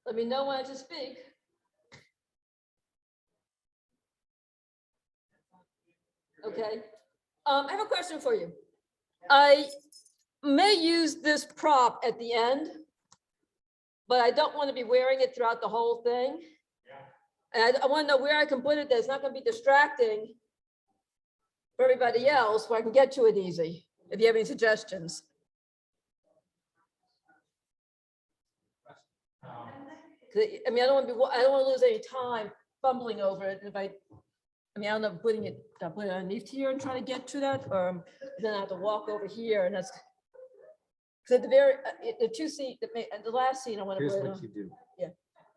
Let me know when to speak. Okay. I have a question for you. I may use this prop at the end, but I don't want to be wearing it throughout the whole thing. And I want to know where I can put it that's not going to be distracting for everybody else, where I can get to it easy, if you have any suggestions. I mean, I don't want to lose any time fumbling over it. If I mean, I don't know, put it underneath here and trying to get to that, or then I have to walk over here, and that's because at the very, the two seat, the last scene I want to Here's put it what on. you do. Yeah.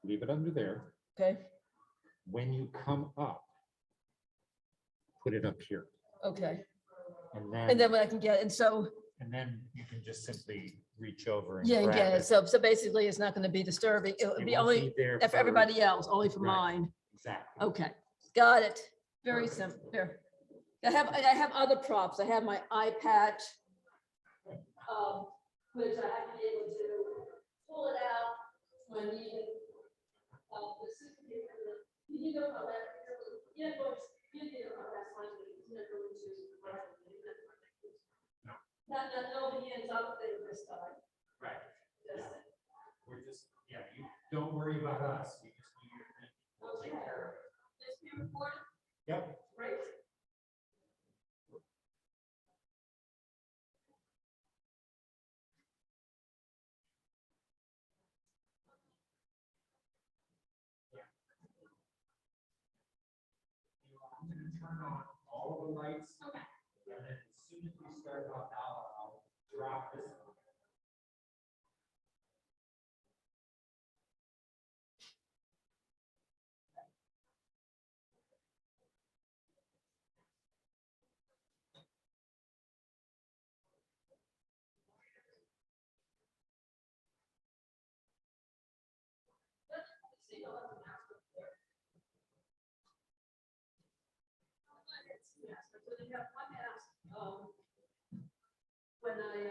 Leave it under there. Okay, When you come up, put it up here. okay. And And then when I can get, and so, then you can just simply reach over and yeah, and grab get it. it. So basically it's not going to be disturbing. It'll It be won't only be there for everybody else, only for Right. mine. Exactly. Okay, got it. Very simple. There. I have other props. I have my eye patch, which I have to be able to pull it out when needed. You know how that, you know, that's fine. Not no hands up there this time. Right. We're just, yeah, you don't worry about us. We just do your thing. We'll take care of it. Is it recorded? Yep. Great. I'm going to turn on all the lights. Okay. And then as soon as we start Havdalah, I'll drop this on. When I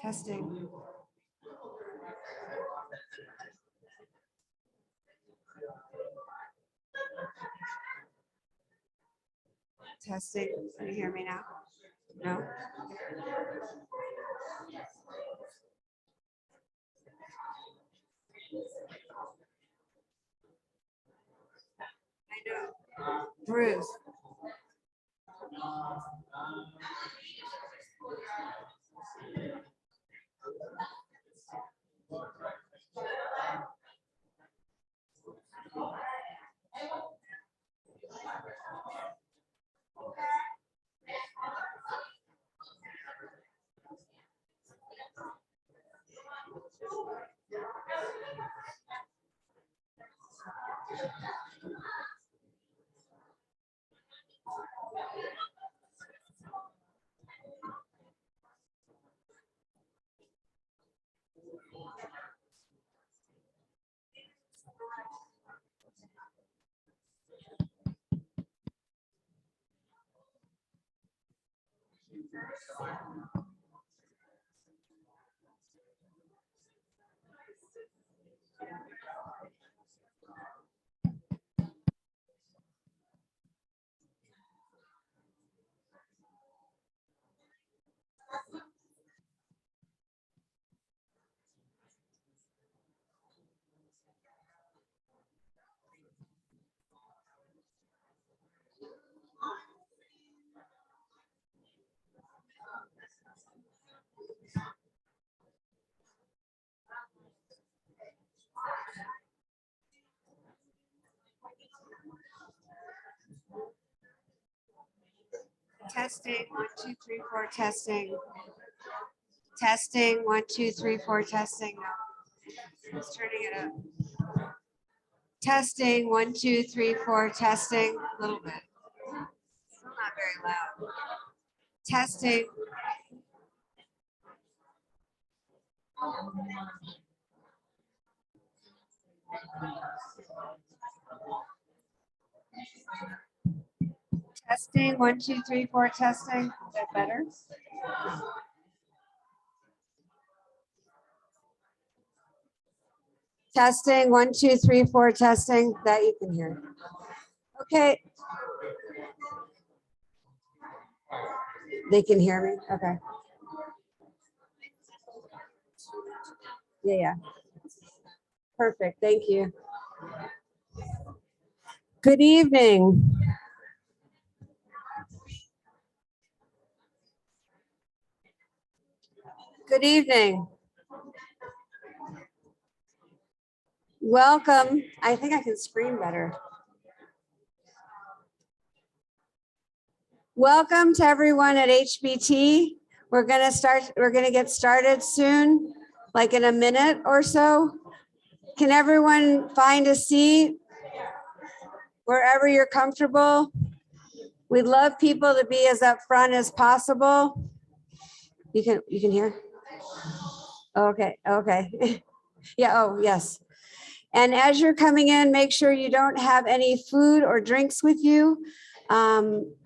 Testing. Testing. Can you hear me now? No? I know. Bruce. Testing, 1, 2, 3, 4, testing. Testing, 1, 2, 3, 4, testing. No. Just turning it up. Testing, 1, 2, 3, 4, testing. A little bit. Still not very loud. Testing. Testing, 1, 2, 3, 4, testing. Is that better? Testing, 1, 2, 3, 4, testing. That you can hear. Okay. They can hear me? Okay. Yeah. Perfect. Thank you. Good evening. Good evening. Welcome. I think I can scream better. Welcome to everyone at HBT. We're going to get started soon, like in a minute or so. Can everyone find a seat wherever you're comfortable? We'd love people to be as upfront as possible. You can hear? Okay. Yeah, oh, yes. And as you're coming in, make sure you don't have any food or drinks with you.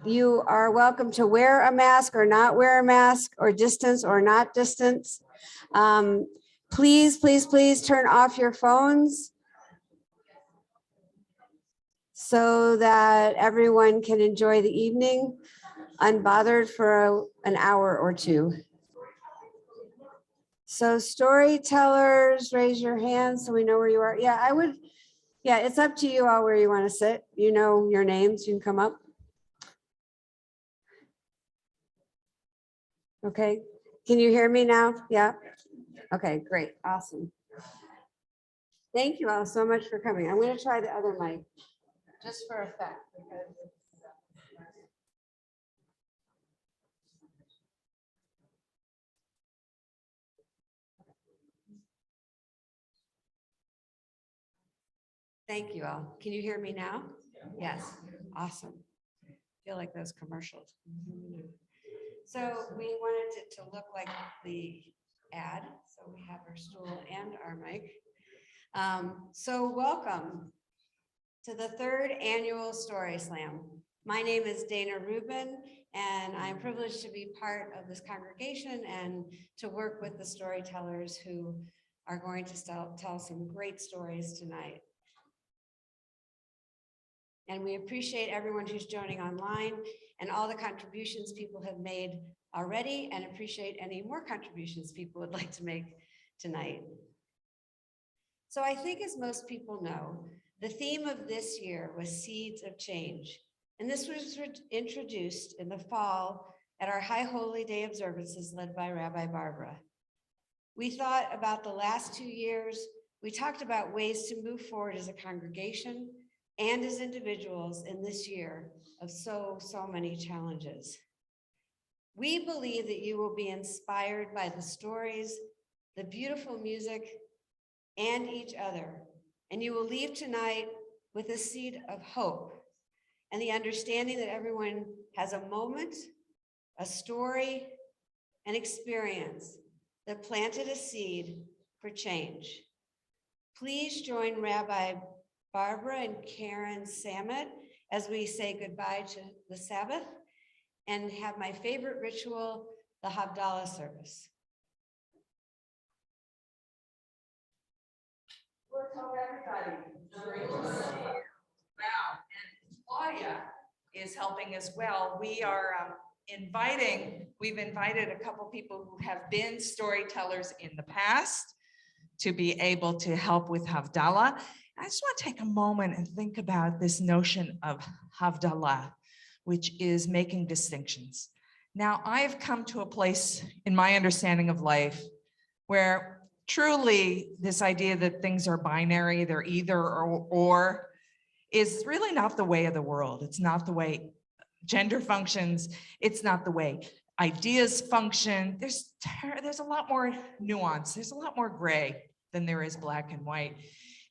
You are welcome to wear a mask or not wear a mask, or distance or not distance. Please turn off your phones so that everyone can enjoy the evening unbothered for an hour or two. So storytellers, raise your hand so we know where you are. Yeah, it's up to you all where you want to sit. You know your names, you can come up. Okay, can you hear me now? Yeah, okay, great, awesome. Thank you all so much for coming. I'm going to try the other mic just for effect. Thank you all. Can you hear me now? Yes, awesome. Feel like those commercials. So we wanted it to look like the ad. So we have our stool and our mic. So welcome to the 3rd annual Story Slam. My name is Dana Rubin, and I'm privileged to be part of this congregation and to work with the storytellers who are going to tell some great stories tonight. And we appreciate everyone who's joining online and all the contributions people have made already, and appreciate any more contributions people would like to make tonight. So I think, as most people know, the theme of this year was Seeds of Change. And this was introduced in the fall at our High Holy Day observances led by Rabbi Barbara. We thought about the last 2 years. We talked about ways to move forward as a congregation and as individuals in this year of so many challenges. We believe that you will be inspired by the stories, the beautiful music, and each other. And you will leave tonight with a seed of hope and the understanding that everyone has a moment, a story, an experience that planted a seed for change. Please join Rabbi Barbara and Karen Samet as we say goodbye to the Sabbath and have my favorite ritual, the Havdalah service. Hello, everybody. Great to see you. Wow, and Claudia is helping as well. We are we've invited a couple people who have been storytellers in the past to be able to help with Havdalah. I just want to take a moment and think about this notion of Havdalah, which is making distinctions. Now, I've come to a place in my understanding of life where truly this idea that things are binary, they're either or, is really not the way of the world. It's not the way gender functions. It's not the way ideas function. There's a lot more nuance. There's a lot more gray than there is black and white.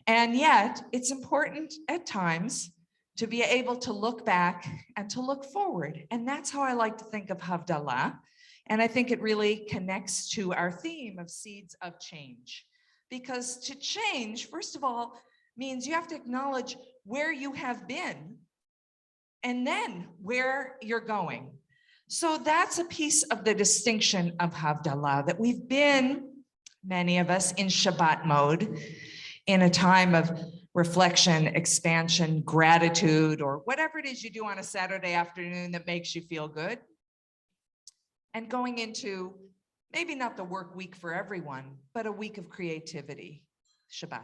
And yet it's important at times to be able to look back and to look forward. And that's how I like to think of Havdalah. And I think it really connects to our theme of seeds of change. Because to change, first of all, means you have to acknowledge where you have been and then where you're going. So that's a piece of the distinction of Havdalah, that we've been, many of us, in Shabbat mode, in a time of reflection, expansion, gratitude, or whatever it is you do on a Saturday afternoon that makes you feel good. And going into maybe not the work week for everyone, but a week of creativity, Shabbat.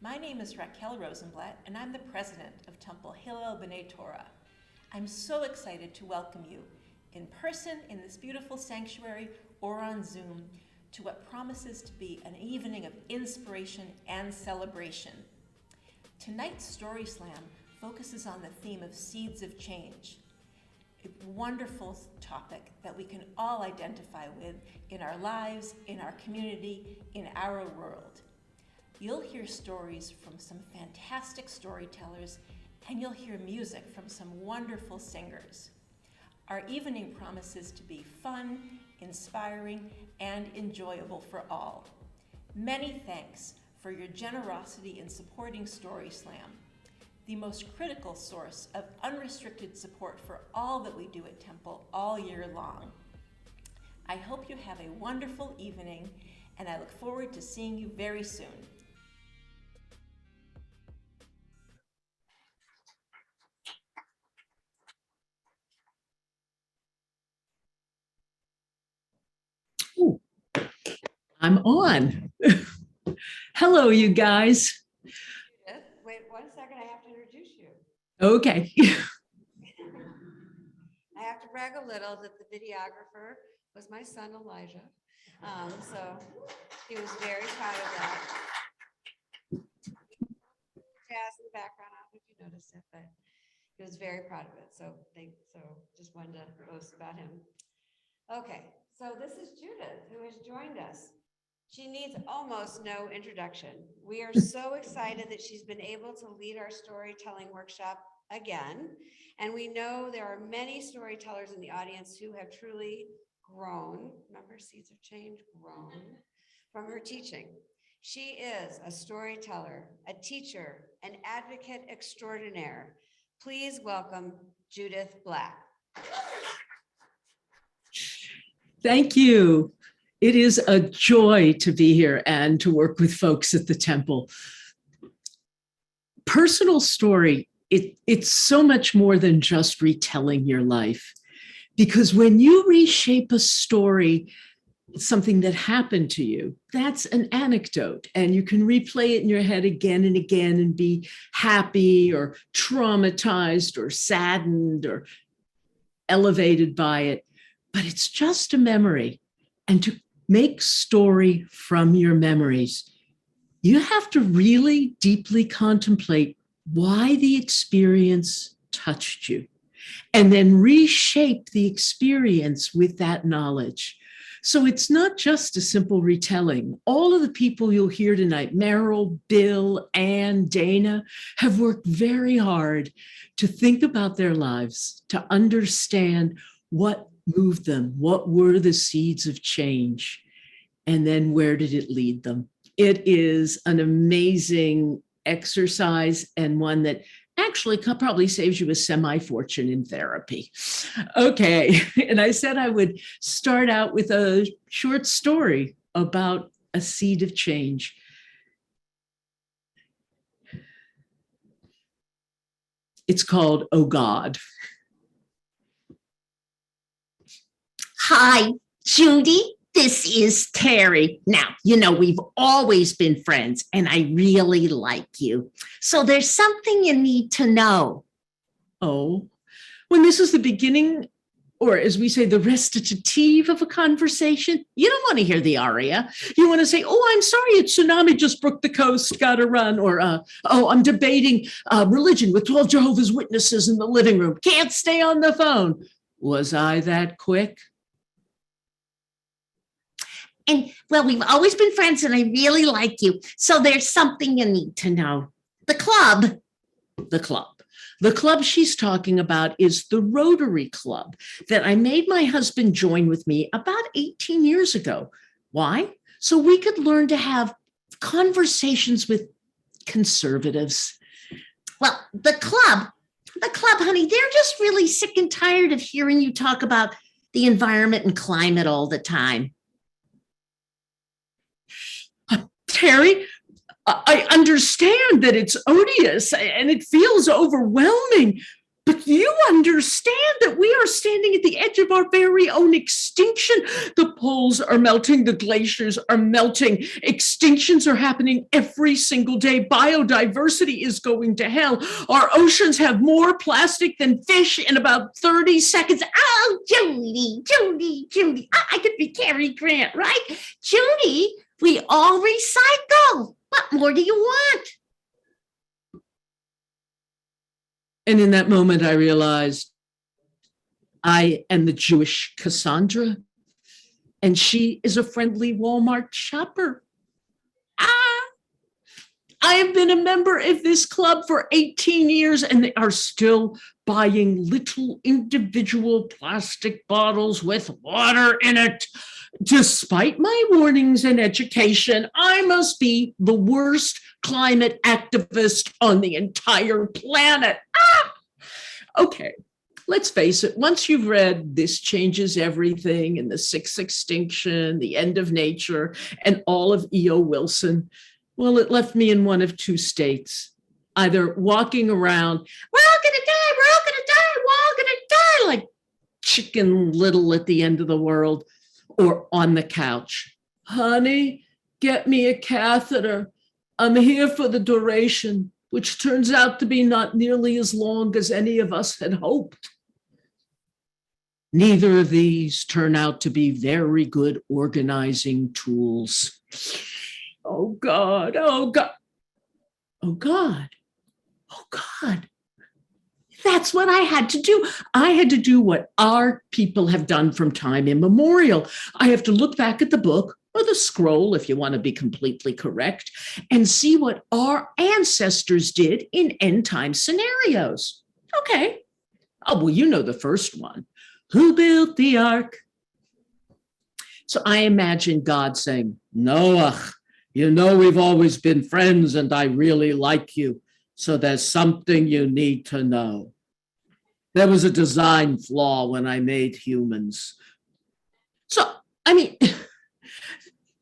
My name is Raquel Rosenblatt, and I'm the president of Temple Hillel B'nai Torah. I'm so excited to welcome you in person in this beautiful sanctuary or on Zoom to what promises to be an evening of inspiration and celebration. Tonight's Story Slam focuses on the theme of seeds of change, a wonderful topic that we can all identify with in our lives, in our community, in our world. You'll hear stories from some fantastic storytellers, and you'll hear music from some wonderful singers. Our evening promises to be fun, inspiring, and enjoyable for all. Many thanks for your generosity in supporting Story Slam, the most critical source of unrestricted support for all that we do at Temple all year long. I hope you have a wonderful evening, and I look forward to seeing you very soon. Ooh, I'm on. Hello, you guys. Wait 1 second, I have to introduce you. Okay. I have to brag a little that the videographer was my son Elijah. So he was very proud of that. Jazz in the background, I don't know if you noticed it, but he was very proud of it. So just wanted to boast about him. Okay, so this is Judith, who has joined us. She needs almost no introduction. We are so excited that she's been able to lead our storytelling workshop again. And we know there are many storytellers in the audience who have truly grown, remember seeds of change, grown from her teaching. She is a storyteller, a teacher, an advocate extraordinaire. Please welcome Judith Black. Thank you. It is a joy to be here and to work with folks at the Temple. Personal story, it's so much more than just retelling your life. Because when you reshape a story, something that happened to you, that's an anecdote, and you can replay it in your head again and again and be happy or traumatized or saddened or elevated by it. But it's just a memory. And to make story from your memories, you have to really deeply contemplate why the experience touched you, and then reshape the experience with that knowledge. So it's not just a simple retelling. All of the people you'll hear tonight, Merrill, Bill, Ann, Dana, have worked very hard to think about their lives, to understand what moved them, what were the seeds of change, and then where did it lead them. It is an amazing exercise, and one that actually probably saves you a semi-fortune in therapy. Okay, and I said I would start out with a short story about a seed of change. It's called Oh God. Hi, Judy. This is Terry. Now, you know, we've always been friends, and I really like you. So there's something you need to know. Oh, when this is the beginning, or as we say, the recitative of a conversation, you don't want to hear the aria. You want to say, oh, I'm sorry, a tsunami just broke the coast, gotta run. Or, oh, I'm debating religion with 12 Jehovah's Witnesses in the living room. Can't stay on the phone. Was I that quick? And, well, we've always been friends, and I really like you. So there's something you need to know. The club. The club she's talking about is the Rotary Club that I made my husband join with me about 18 years ago. Why? So we could learn to have conversations with conservatives. Well, the club, honey, they're just really sick and tired of hearing you talk about the environment and climate all the time. Terry, I understand that it's odious and it feels overwhelming, But you understand that we are standing at the edge of our very own extinction. The poles are melting, the glaciers are melting, extinctions are happening every single day. Biodiversity is going to hell. Our oceans have more plastic than fish in about 30 seconds. Oh, Judy. I could be Cary Grant, right? Judy, we all recycle. What more do you want? And in that moment, I realized I am the Jewish Cassandra, and she is a friendly Walmart shopper. I have been a member of this club for 18 years, and they are still buying little individual plastic bottles with water in it. Despite my warnings and education, I must be the worst climate activist on the entire planet. Okay, let's face it. Once you've read This Changes Everything and The Sixth Extinction, The End of Nature, and all of E.O. Wilson, well, it left me in one of two states. Either walking around, we're all gonna die, we're all gonna die, we're all gonna die, like Chicken Little at the end of the world, or on the couch. Honey, get me a catheter. I'm here for the duration, which turns out to be not nearly as long as any of us had hoped. Neither of these turn out to be very good organizing tools. Oh God, oh God, oh God, oh God. That's what I had to do. I had to do what our people have done from time immemorial. I have to look back at the book, or the scroll, if you want to be completely correct, and see what our ancestors did in end time scenarios. Okay. Oh, well, you know the first one. Who built the ark? So I imagine God saying, Noah, you know we've always been friends and I really like you. So there's something you need to know. There was a design flaw when I made humans.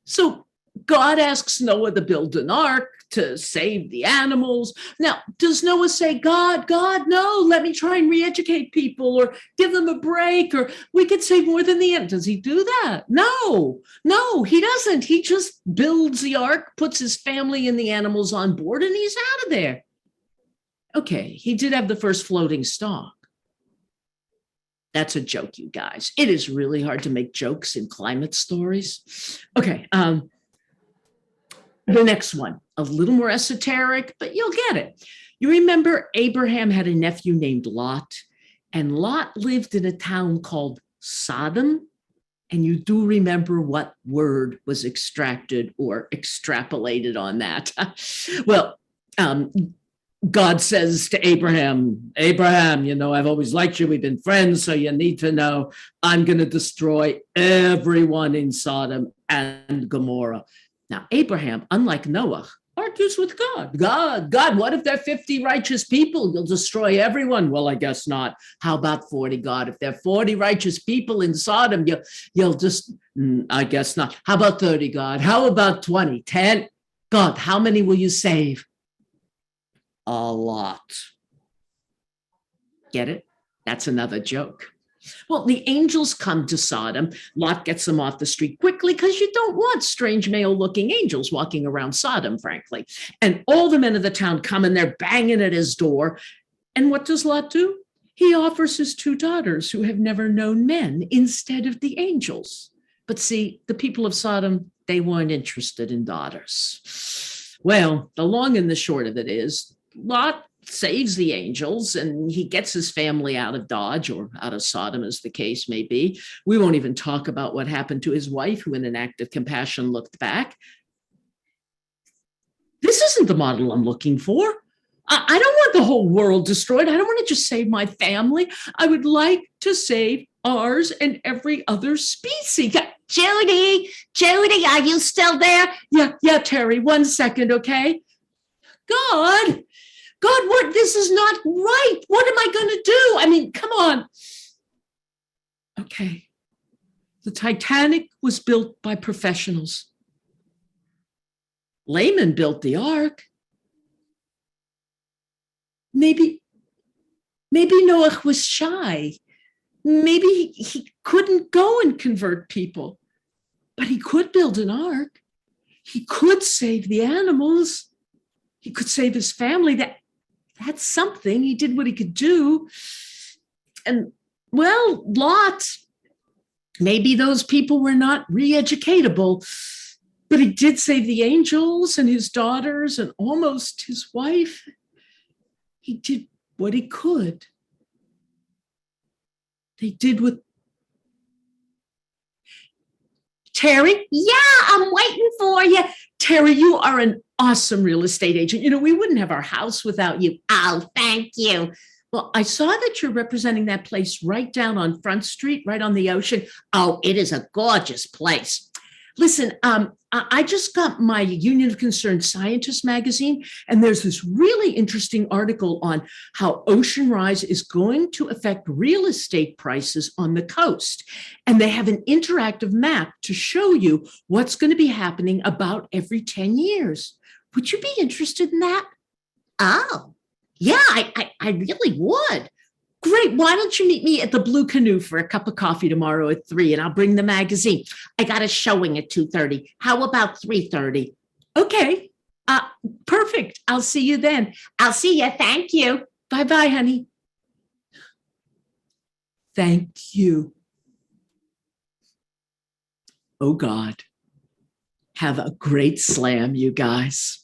So God asks Noah to build an ark to save the animals. Now, does Noah say, God, no, let me try and re-educate people or give them a break, or we could save more than the end? Does he do that? No, he doesn't. He just builds the ark, puts his family and the animals on board, and he's out of there. Okay, he did have the first floating stock. That's a joke, you guys. It is really hard to make jokes in climate stories. Okay, the next one, a little more esoteric, but you'll get it. You remember Abraham had a nephew named Lot, and Lot lived in a town called Sodom. And you do remember what word was extracted or extrapolated on that. Well, God says to Abraham, you know, I've always liked you. We've been friends, so you need to know I'm going to destroy everyone in Sodom and Gomorrah. Now, Abraham, unlike Noah, argues with God. God, what if there are 50 righteous people? You'll destroy everyone. Well, I guess not. How about 40, God? If there are 40 righteous people in Sodom, you'll just, I guess not. How about 30, God? How about 20, 10? God, how many will you save? A lot. Get it? That's another joke. Well, the angels come to Sodom. Lot gets them off the street quickly because you don't want strange male-looking angels walking around Sodom, frankly. And all the men of the town come and they're banging at his door. And what does Lot do? He offers his 2 daughters who have never known men instead of the angels. But see, the people of Sodom, they weren't interested in daughters. Well, the long and the short of it is, Lot saves the angels and he gets his family out of Dodge, or out of Sodom, as the case may be. We won't even talk about what happened to his wife, who in an act of compassion looked back. This isn't the model I'm looking for. I don't want the whole world destroyed. I don't want to just save my family. I would like to save ours and every other species. Judy, are you still there? Yeah, Terry, 1 second, okay? God, what? This is not right. What am I going to do? I mean, come on. Okay. The Titanic was built by professionals. Layman built the ark. Maybe Maybe Noah was shy. Maybe he couldn't go and convert people, but he could build an ark. He could save the animals. He could save his family. That's something. He did what he could do. And well, Lot, maybe those people were not re-educatable, but he did save the angels and his daughters and almost his wife. He did what he could. They did what. Terry? Yeah, I'm waiting for you. Terry, you are an awesome real estate agent. You know, we wouldn't have our house without you. Oh, thank you. Well, I saw that you're representing that place right down on Front Street, right on the ocean. Oh, it is a gorgeous place. Listen, I just got my Union of Concerned Scientists magazine, and there's this really interesting article on how ocean rise is going to affect real estate prices on the coast. And they have an interactive map to show you what's going to be happening about every 10 years. Would you be interested in that? Oh, yeah, I really would. Great. Why don't you meet me at the Blue Canoe for a cup of coffee tomorrow at 3, and I'll bring the magazine. I got a showing at 2:30. How about 3:30? Okay. Perfect. I'll see you then. I'll see you. Thank you. Bye-bye, honey. Thank you. Oh, God. Have a great slam, you guys.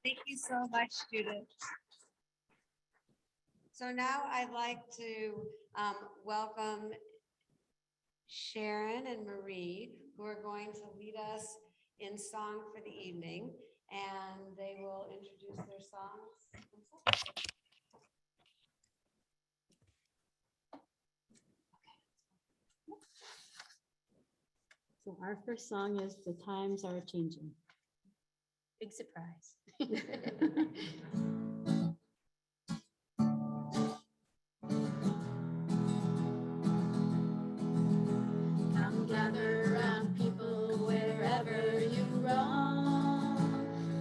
Thank you so much, Judith. So now I'd like to welcome Sharon and Marie, who are going to lead us in song for the evening, and they will introduce their songs. So our first song is "The Times Are Changing." Big surprise. Come gather around, people, wherever you roam,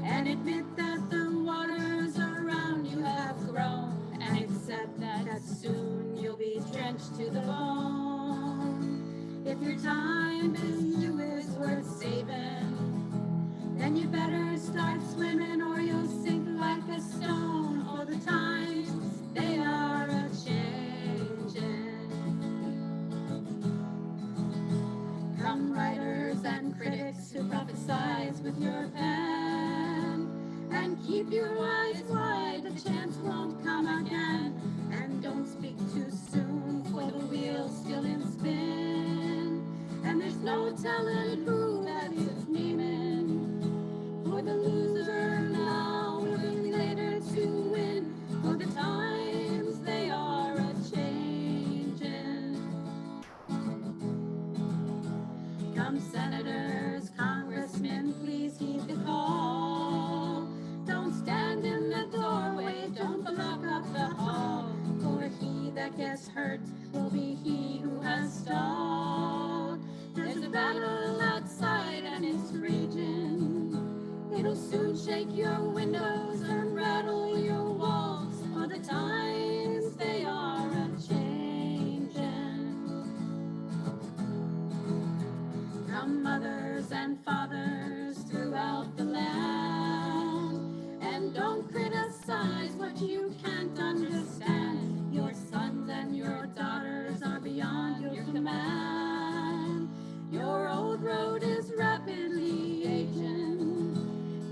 and admit that the waters around you have grown, and accept that soon you'll be drenched to the bone. If your time is worth saving, then you better start swimming or you'll sink like a stone. For the times, they are a-changing. Come writers and critics who prophesize with your pen, and keep your eyes wide, the chance won't come again. And don't speak too soon, for the wheel's still in spin, and there's no telling who that is meaning. For the loser now will be later to win, for the times they are a-changing. Come senators, congressmen, please heed the call. Don't stand in the doorway, don't block up the hall, for he that gets hurt will be he who has stalled. There's a battle outside and it's raging. It'll soon shake your windows and rattle your walls, for the times they are a-changing. Come mothers and fathers throughout the land, and don't criticize what you can't understand. Your sons and your daughters are beyond your command. Your old road is rapidly aging.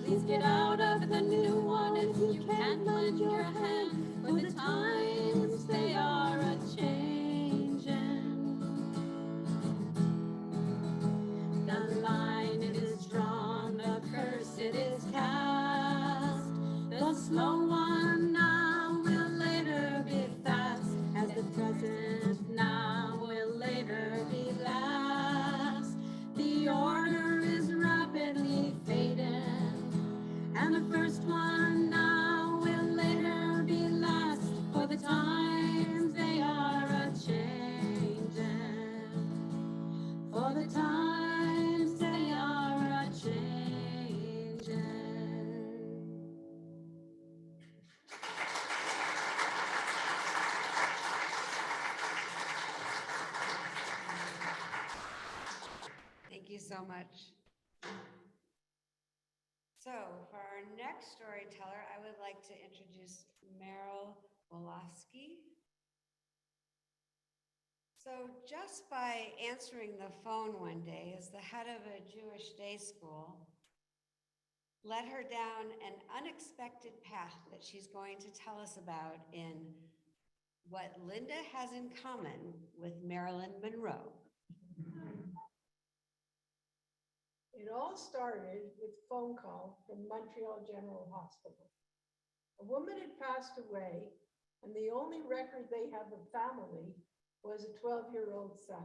Please get out of the new one if you can't lend your hand, for the times they are a-changing. The line it is drawn, the curse it is cast. The slow one now will later be fast, as the present now will later so much. So for our next storyteller, I would like to introduce Merrill Wolowski. So just by answering the phone one day as the head of a Jewish day school, led her down an unexpected path that she's going to tell us about in What Linda Has in Common with Marilyn Monroe. It all started with a phone call from Montreal General Hospital. A woman had passed away, and the only record they have of family was a 12-year-old son.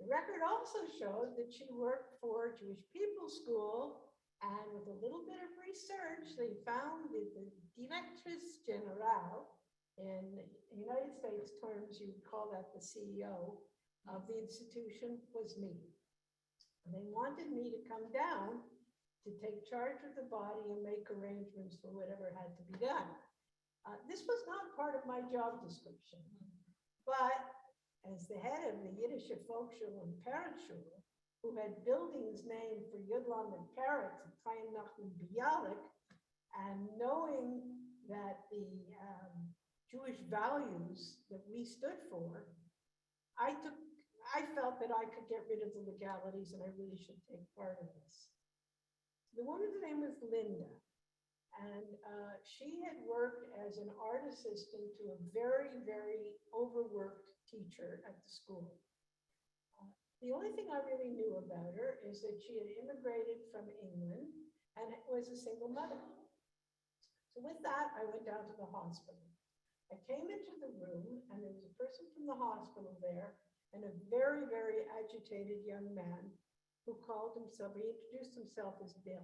The record also showed that she worked for Jewish People's School, and with a little bit of research, they found that the directrice generale, in United States terms, you would call that the CEO of the institution, was me. And they wanted me to come down to take charge of the body and make arrangements for whatever had to be done. This was not part of my job description, but as the head of the Yiddish Volksschule and Parentschule, who had buildings named for Yudlam and Peretz and Chaim Nachman Bialik, and knowing that the Jewish values that we stood for, I felt that I could get rid of the legalities and I really should take part of this. The woman's name was Linda, and she had worked as an art assistant to a very, very overworked teacher at the school. The only thing I really knew about her is that she had immigrated from England and was a single mother. So with that, I went down to the hospital. I came into the room and there was a person from the hospital there and a very, very agitated young man who he introduced himself as Bill.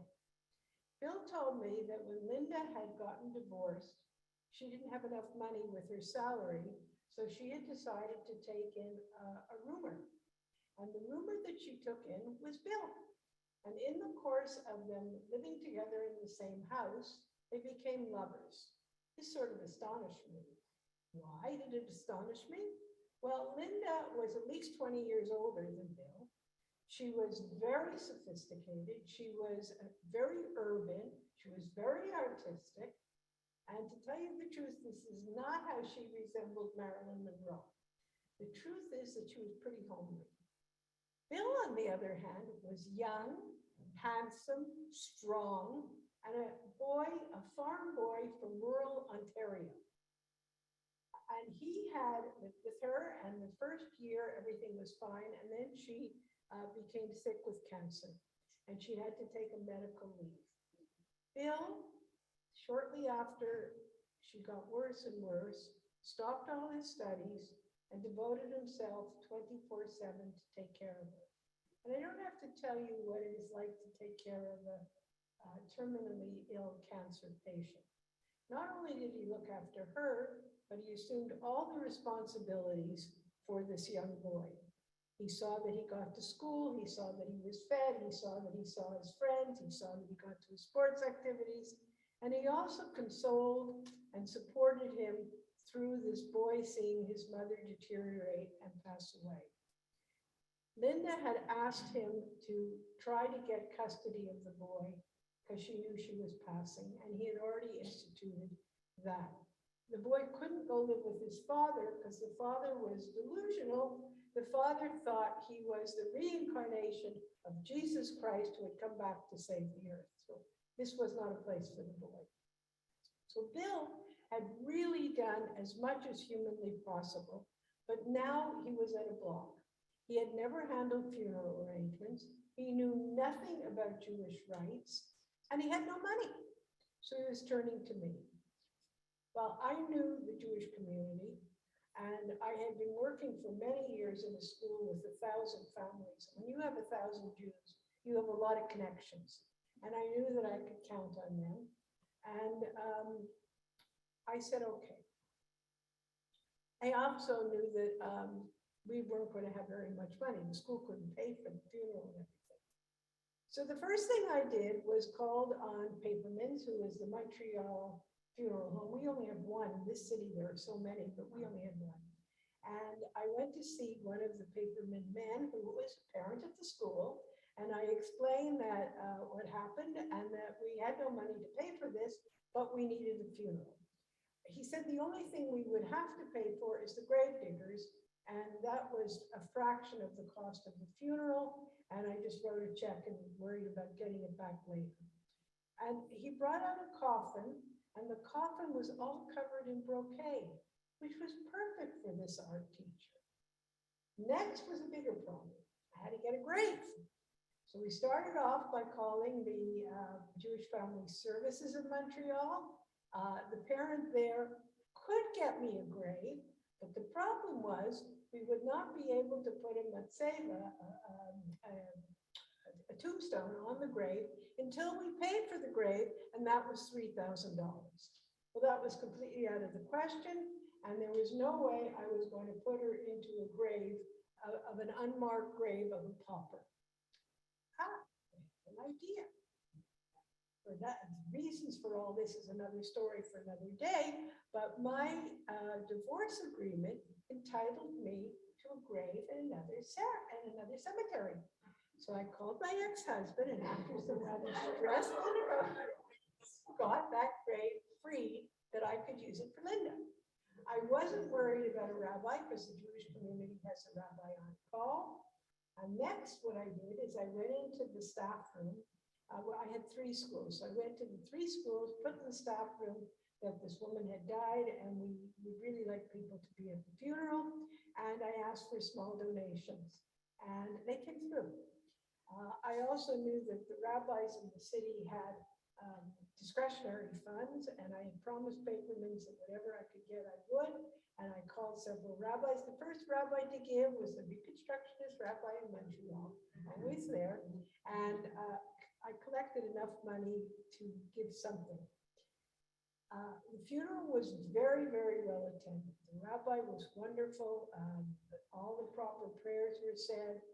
Bill told me that when Linda had gotten divorced, she didn't have enough money with her salary, so she had decided to take in a roomer. And the roomer that she took in was Bill. And in the course of them living together in the same house, they became lovers. This sort of astonished me. Why did it astonish me? Well, Linda was at least 20 years older than Bill. She was very sophisticated. She was very urban. She was very artistic. And to tell you the truth, this is not how she resembled Marilyn Monroe. The truth is that she was pretty homely. Bill, on the other hand, was young, handsome, strong, and a farm boy from rural Ontario. And he had, with her, and the first year, everything was fine. And then she became sick with cancer, and she had to take a medical leave. Bill, shortly after she got worse and worse, stopped all his studies and devoted himself 24/7 to take care of her. And I don't have to tell you what it is like to take care of a terminally ill cancer patient. Not only did he look after her, but he assumed all the responsibilities for this young boy. He saw that he got to school, he saw that he was fed, he saw that he saw his friends, he saw that he got to his sports activities, and he also consoled and supported him through this boy seeing his mother deteriorate and pass away. Linda had asked him to try to get custody of the boy because she knew she was passing, and he had already instituted that. The boy couldn't go live with his father because the father was delusional. The father thought he was the reincarnation of Jesus Christ who had come back to save the earth. So this was not a place for the boy. So Bill had really done as much as humanly possible, but now he was at a block. He had never handled funeral arrangements. He knew nothing about Jewish rites, and he had no money. So he was turning to me. Well, I knew the Jewish community, and I had been working for many years in a school with 1,000 families. When you have 1,000 Jews, you have a lot of connections. And I knew that I could count on them. And I said, okay. I also knew that we weren't going to have very much money. The school couldn't pay for the funeral and everything. So the first thing I did was called on Paperman's, who is the Montreal funeral home. We only have one. In this city, there are so many, but we only had one. And I went to see one of the paperman men who was a parent at the school. And I explained that what happened and that we had no money to pay for this, but we needed a funeral. He said the only thing we would have to pay for is the grave diggers. And that was a fraction of the cost of the funeral. And I just wrote a check and worried about getting it back later. And he brought out a coffin, and the coffin was all covered in brocade, which was perfect for this art teacher. Next was a bigger problem. I had to get a grave. So we started off by calling the Jewish Family Services of Montreal. The parent there could get me a grave, but the problem was we would not be able to put a matzeva, a tombstone on the grave until we paid for the grave, and that was $3,000. Well, that was completely out of the question, and there was no way I was going to put her into a grave of an unmarked grave of a pauper. An idea. For that, reasons for all this is another story for another day, but my divorce agreement entitled me to a grave in another cemetery. So I called my ex-husband, and after some rather stressful negotiations, got that grave free that I could use it for Linda. I wasn't worried about a rabbi because the Jewish community has a rabbi on call. And next, what I did is I went into the staff room. Well, I had 3 schools. So I went to the 3 schools, put in the staff room that this woman had died, and we would really like people to be at the funeral. And I asked for small donations, and they came through. I also knew that the rabbis in the city had discretionary funds, and I had promised papermans that whatever I could get, I would. And I called several rabbis. The first rabbi to give was the Reconstructionist rabbi in Montreal. I was there, and I collected enough money to give something. The funeral was very, very well attended. The rabbi was wonderful. All the proper prayers were said.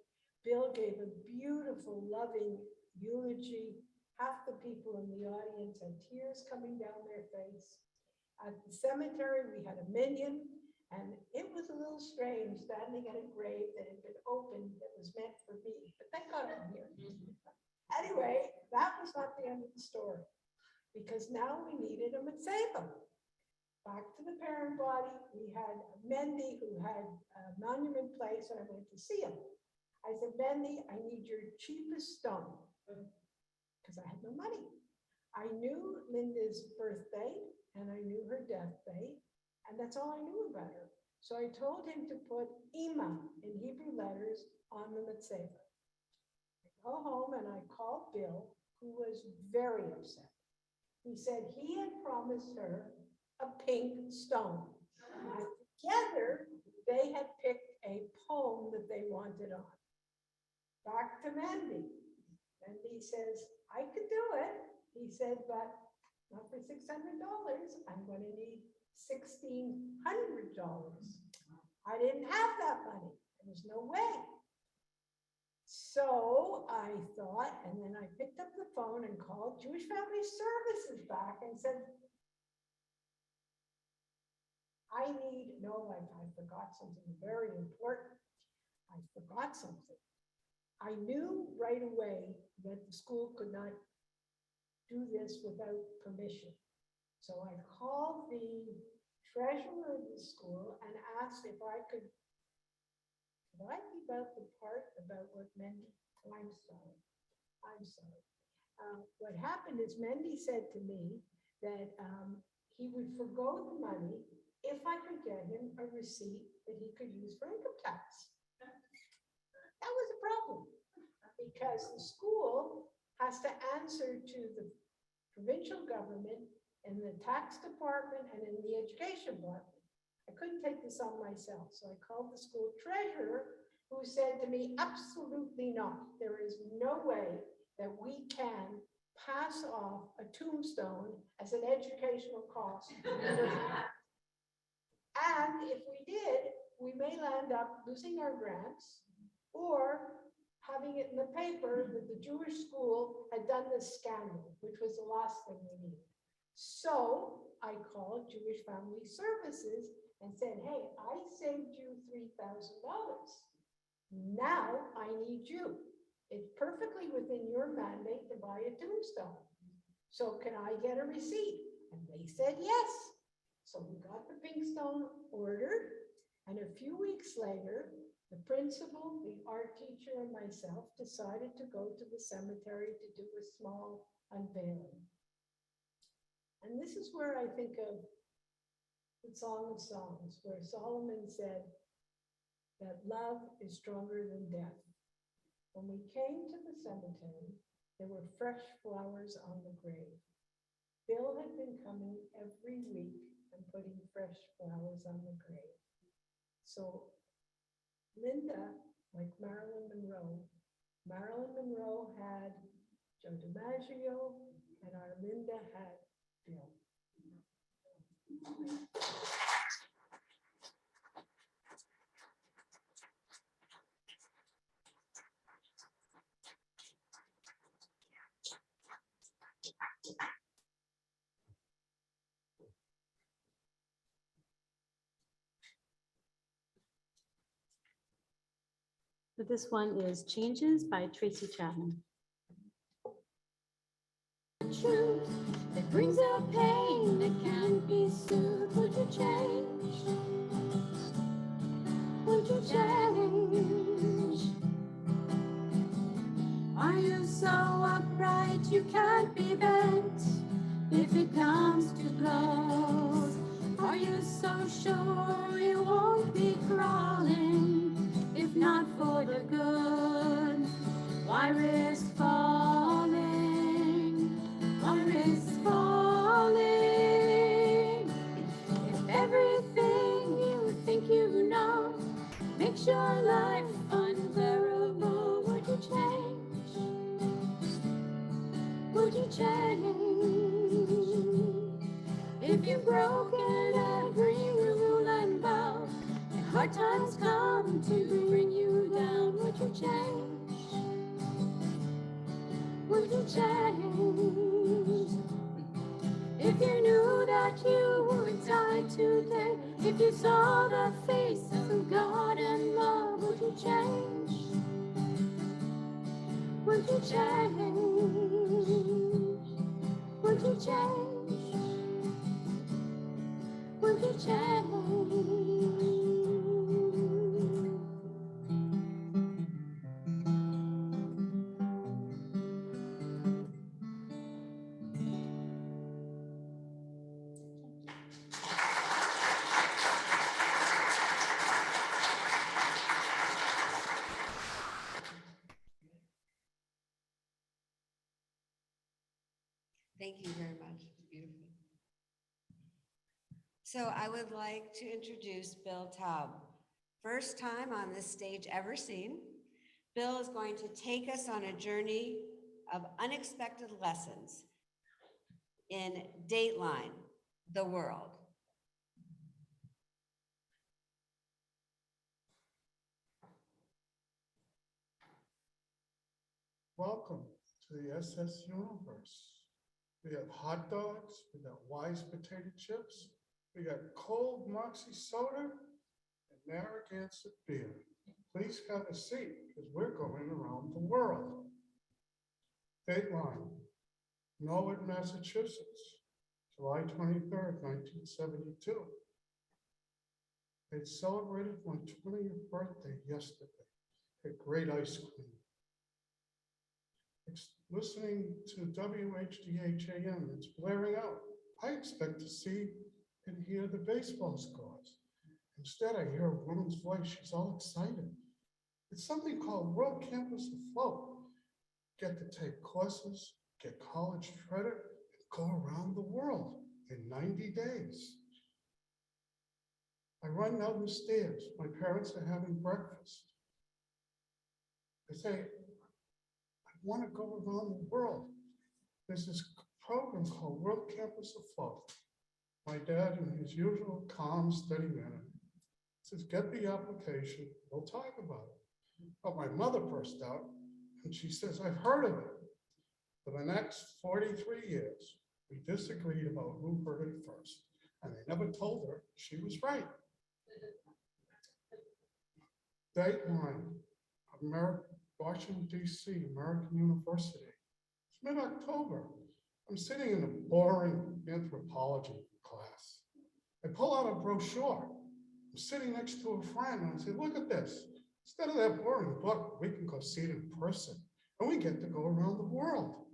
Bill gave a beautiful, loving eulogy. Half the people in the audience had tears coming down their face. At the cemetery, we had a minion, and it was a little strange standing at a grave that had been opened that was meant for me, but thank God I'm here. Anyway, that was not the end of the story, because now we needed a matzeva. Back to the parent body, we had Mendy who had a monument place, and I went to see him. I said, Mendy, I need your cheapest stone, because I had no money. I knew Linda's birthday, and I knew her death date, and that's all I knew about her. So I told him to put Ima in Hebrew letters on the matzeva. I go home and I called Bill, who was very upset. He said he had promised her a pink stone. And together, they had picked a poem that they wanted on. Back to Mandy. Mandy says, I could do it. He said, but not for $600. I'm going to need $1,600. I didn't have that money. There was no way. So I thought, and then I picked up the phone and called Jewish Family Services back and said, I forgot something very important. I forgot something. I knew right away that the school could not do this without permission. So I called the treasurer of the school and asked if I could leave out the part about what Mendy, I'm sorry. What happened is Mendy said to me that he would forgo the money if I could get him a receipt that he could use for income tax. That was a problem because the school has to answer to the provincial government in the tax department and in the education department. I couldn't take this on myself. So I called the school treasurer who said to me, absolutely not. There is no way that we can pass off a tombstone as an educational cost. And if we did, we may land up losing our grants or having it in the paper that the Jewish school had done this scandal, which was the last thing we needed. So I called Jewish Family Services and said, hey, I saved you $3,000. Now I need you. It's perfectly within your mandate to buy a tombstone. So can I get a receipt? And they said yes. So we got the pink stone ordered. And a few weeks later, the principal, the art teacher, and myself decided to go to the cemetery to do a small unveiling. And this is where I think of the Song of Songs, where Solomon said that love is stronger than death. When we came to the cemetery, there were fresh flowers on the grave. Bill had been coming every week and putting fresh flowers on the grave. So Linda, like Marilyn Monroe had Joe DiMaggio, and our Linda had Bill. So this one is Changes by Tracy Chapman. Truth that brings out pain that can't be soothed. Would you change? Would you change? Are you so upright you can't be bent if it comes to blows? Are you so sure you won't be crawling if not for the good? Why risk falling? Why risk falling? If everything you think you know makes your life unbearable, would you change? Would you change? If you've broken every rule and vow, and hard times come to bring you down, would you change? Would you change? If you knew that you would die today, if you saw the face of God and love, would you change? Would you change? Would you change? Would you change? Thank you very much. Beautiful. So I would like to introduce Bill Taub. First time on this stage ever seen. Bill is going to take us on a journey of unexpected lessons in Dateline, the world. Welcome to the SS universe. We have hot dogs, we got Wise potato chips, we got cold Moxie soda, and Narragansett beer. Please have a seat because we're going around the world. Dateline, Norwood, Massachusetts, July 23rd, 1972. They celebrated my 20th birthday yesterday. Had great ice cream. Listening to WHDH-AM, it's blaring out. I expect to see and hear the baseball scores. Instead, I hear a woman's voice. She's all excited. It's something called World Campus Afloat. Get to take courses, get college credit, and go around the world in 90 days. I run down the stairs. My parents are having breakfast. I say, I want to go around the world. There's this program called World Campus Afloat. My dad, in his usual calm, steady manner, says, get the application, we'll talk about it. But my mother burst out and she says, I've heard of it. For the next 43 years, we disagreed about who heard it first. And I never told her she was right. Dateline, Washington, D.C., American University. It's mid-October. I'm sitting in a boring anthropology class. I pull out a brochure. I'm sitting next to a friend and I say, look at this. Instead of that boring book, we can go see it in person and we get to go around the world.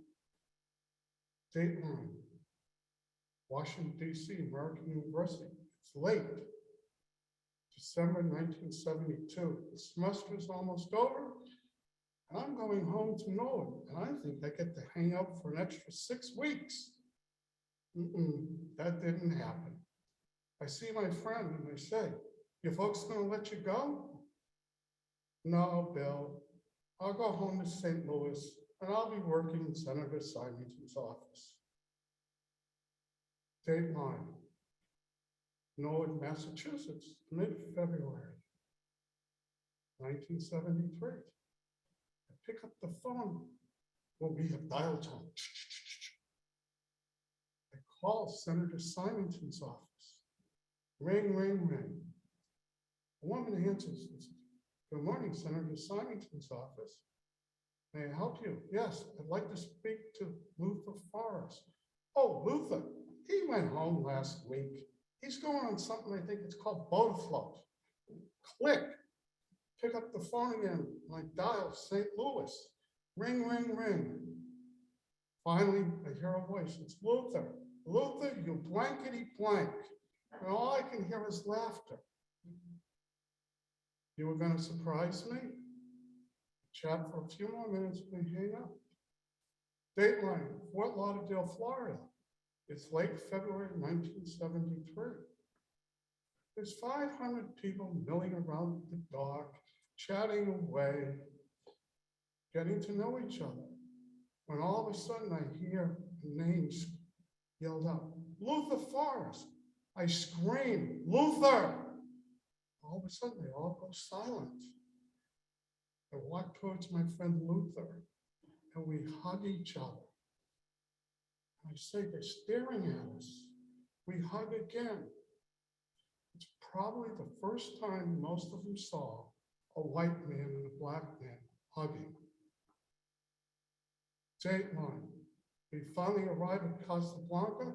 Dateline, Washington, D.C., American University. It's late. December 1972. The semester is almost over. And I'm going home to Norwood, and I think I get to hang out for an extra 6 weeks. That didn't happen. I see my friend and I say, your folks gonna let you go? No, Bill, I'll go home to St. Louis and I'll be working in Senator Simonton's office. Dateline, Norwood, Massachusetts, mid-February, 1973. I pick up the phone. Well, we have dial tone. I call Senator Simonton's office. Ring, ring, ring. A woman answers and says, good morning, Senator Simonton's office. May I help you? Yes, I'd like to speak to Luther Forrest. Oh, Luther, he went home last week. He's going on something, I think it's called boat afloat. Click. Pick up the phone again. I dial St. Louis. Ring, ring, ring. Finally, I hear a voice. It's Luther. Luther, you blankety blank. And all I can hear is laughter. You were going to surprise me? Chat for a few more minutes and we hang up. Dateline, Fort Lauderdale, Florida. It's late February 1973. There's 500 people milling around the dock, chatting away, getting to know each other. When all of a sudden I hear names yelled out, Luther Forrest. I scream, Luther! All of a sudden they all go silent. I walk towards my friend Luther and we hug each other. I say, they're staring at us. We hug again. It's probably the first time most of them saw a white man and a black man hugging. Dateline, we finally arrive at Casablanca.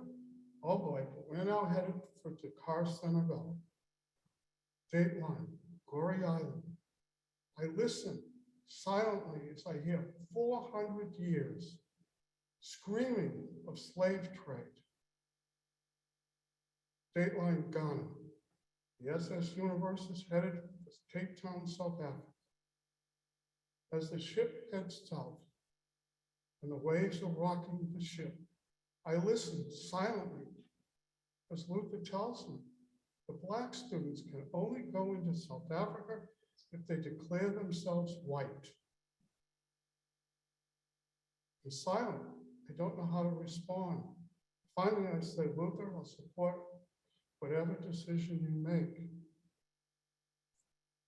Oh boy, we're now headed for Dakar, Senegal. Dateline, Gorée Island. I listen silently as I hear 400 years screaming of slave trade. Dateline, Ghana. The SS Universe is headed for Cape Town, South Africa. As the ship heads south and the waves are rocking the ship, I listen silently as Luther tells me the black students can only go into South Africa if they declare themselves white. I'm silent. I don't know how to respond. Finally, I say, Luther, I'll support whatever decision you make.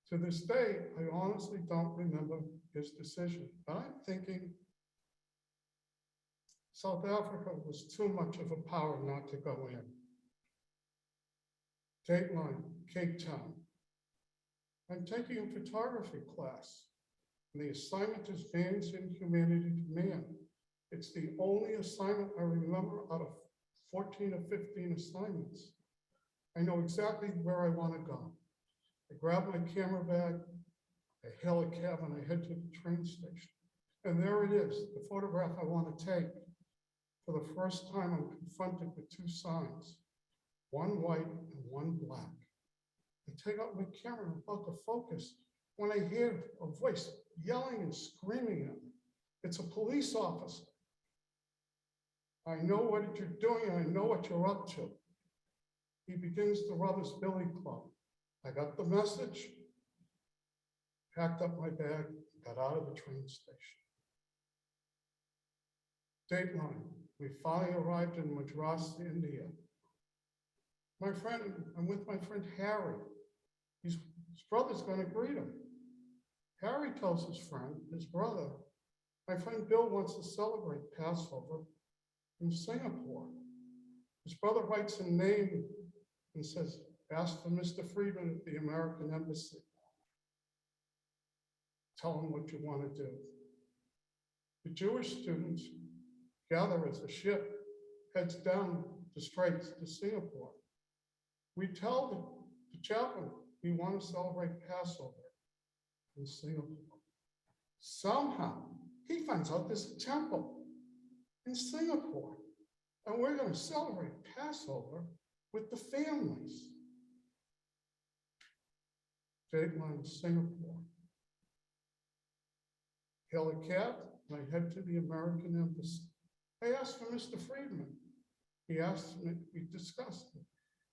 To this day, I honestly don't remember his decision, but I'm thinking South Africa was too much of a power not to go in. Dateline, Cape Town. I'm taking a photography class, and the assignment is Man's Inhumanity to Man. It's the only assignment I remember out of 14 or 15 assignments. I know exactly where I want to go. I grab my camera bag, I hail a cab, and I head to the train station. And there it is, the photograph I want to take. For the first time, I'm confronted with two signs, one white and one black. I take out my camera, I'm about to focus, when I hear a voice yelling and screaming at me. It's a police officer. I know what you're doing, and I know what you're up to. He begins to rub his billy club. I got the message, packed up my bag, got out of the train station. Dateline, we finally arrived in Madras, India. I'm with my friend Harry. His brother's gonna greet him. Harry tells his friend, his brother, my friend Bill wants to celebrate Passover in Singapore. His brother writes a name and says, Ask for Mr. Friedman at the American Embassy. Tell him what you want to do. The Jewish students gather as the ship heads down the straits to Singapore. We tell the chaplain we want to celebrate Passover in Singapore. Somehow, he finds out there's a temple in Singapore, and we're going to celebrate Passover with the families. Dateline, Singapore. Hail a cab, and I head to the American Embassy. I asked for Mr. Friedman. He asked me, we discussed it.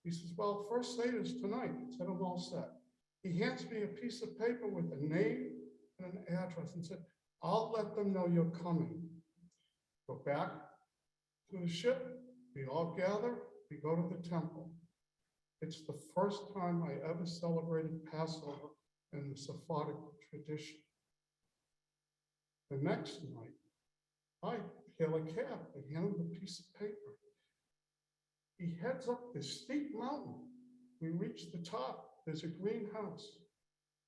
He says, well, first Seder is tonight. I said, I'm all set. He hands me a piece of paper with a name and an address and said, I'll let them know you're coming. Go back to the ship, we all gather, we go to the temple. It's the first time I ever celebrated Passover in the Sephardic tradition. The next night, I hail a cab, I hand him a piece of paper. He heads up this steep mountain. We reach the top, there's a greenhouse.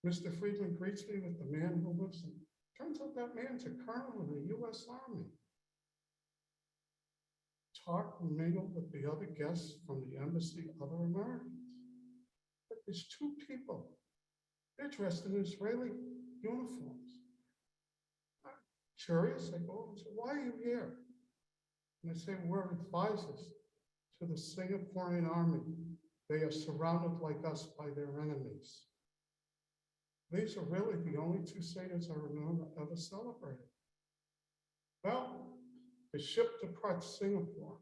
Mr. Friedman greets me with the man who lives in. Turns out that man's a colonel in the US Army. Talk and mingle with the other guests from the embassy, other Americans. But there's two people. They're dressed in Israeli uniforms. I'm curious, I go and say, why are you here? And they say, we're advisors to the Singaporean army. They are surrounded like us by their enemies. These are really the only two Seders I remember ever celebrated. Well, the ship departs Singapore.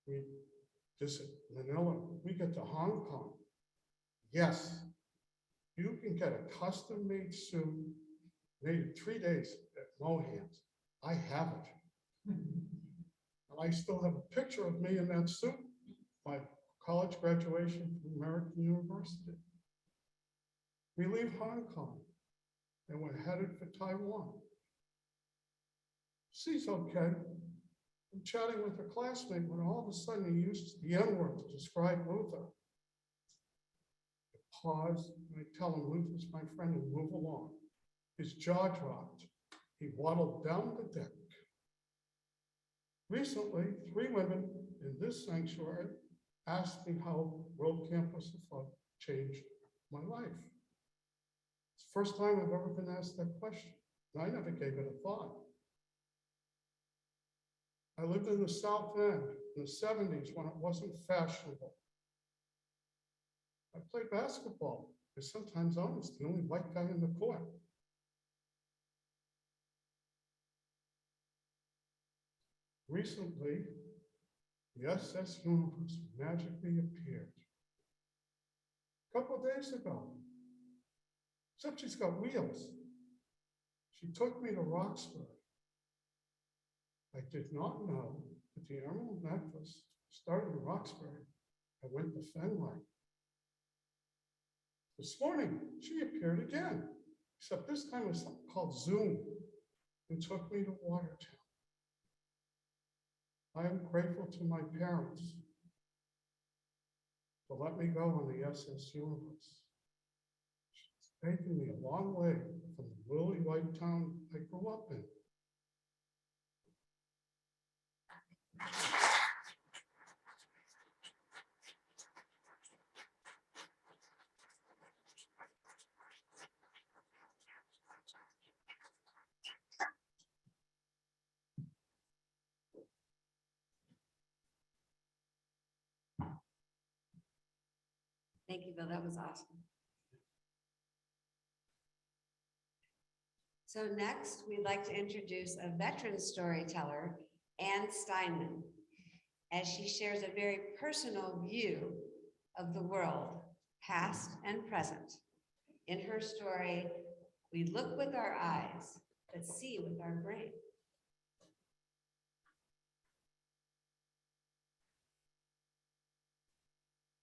We visit Manila. We get to Hong Kong. Yes, you can get a custom-made suit made in 3 days at Mohan's. I have it. And I still have a picture of me in that suit, my college graduation from American University. We leave Hong Kong and we're headed for Taiwan. She's okay. I'm chatting with a classmate when all of a sudden he uses the N-word to describe Luther. I pause and I tell him Luther's my friend and move along. His jaw dropped. He waddled down the deck. Recently, 3 women in this sanctuary asked me how World Campus of Love changed my life. It's the first time I've ever been asked that question, and I never gave it a thought. I lived in the South End in the 70s when it wasn't fashionable. I played basketball because sometimes I was the only white guy in the court. Recently, the SS Universe magically appeared. A couple of days ago, except she's got wheels. She took me to Roxbury. I did not know that the Emerald Necklace started in Roxbury. I went to Fenway. This morning, she appeared again, except this time it was something called Zoom, and took me to Watertown. I am grateful to my parents for letting me go on the SS Universe. It's taken me a long way from the lily white town I grew up in. Thank you, Bill. That was awesome. So next, we'd like to introduce a veteran storyteller, Ann Steinman, as she shares a very personal view of the world, past and present. In her story, we look with our eyes, but see with our brain.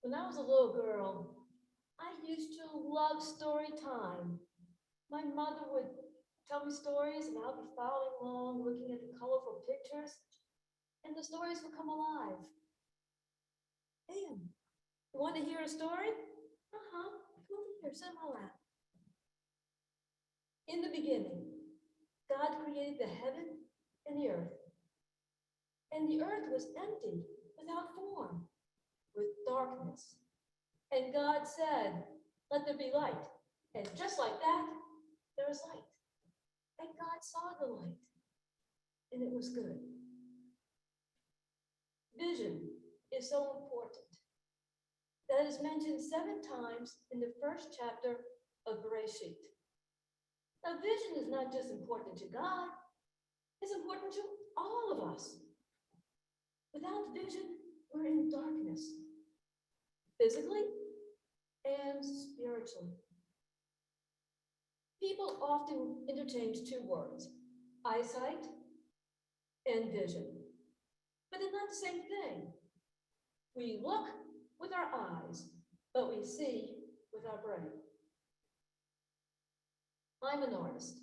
When I was a little girl, I used to love story time. My mother would tell me stories and I'll be following along, looking at the colorful pictures, and the stories would come alive. And You want to hear a story? Uh-huh. Come over here, sit in my lap. In the beginning, God created the heaven and the earth. And the earth was empty, without form, with darkness. And God said, let there be light. And just like that, there was light. And God saw the light, and it was good. Vision is so important. That is mentioned 7 times in the first chapter of Bereshit. Now, vision is not just important to God, it's important to all of us. Without vision, we're in darkness, physically and spiritually. People often interchange 2 words, eyesight and vision, but they're not the same thing. We look with our eyes, but we see with our brain. I'm an artist.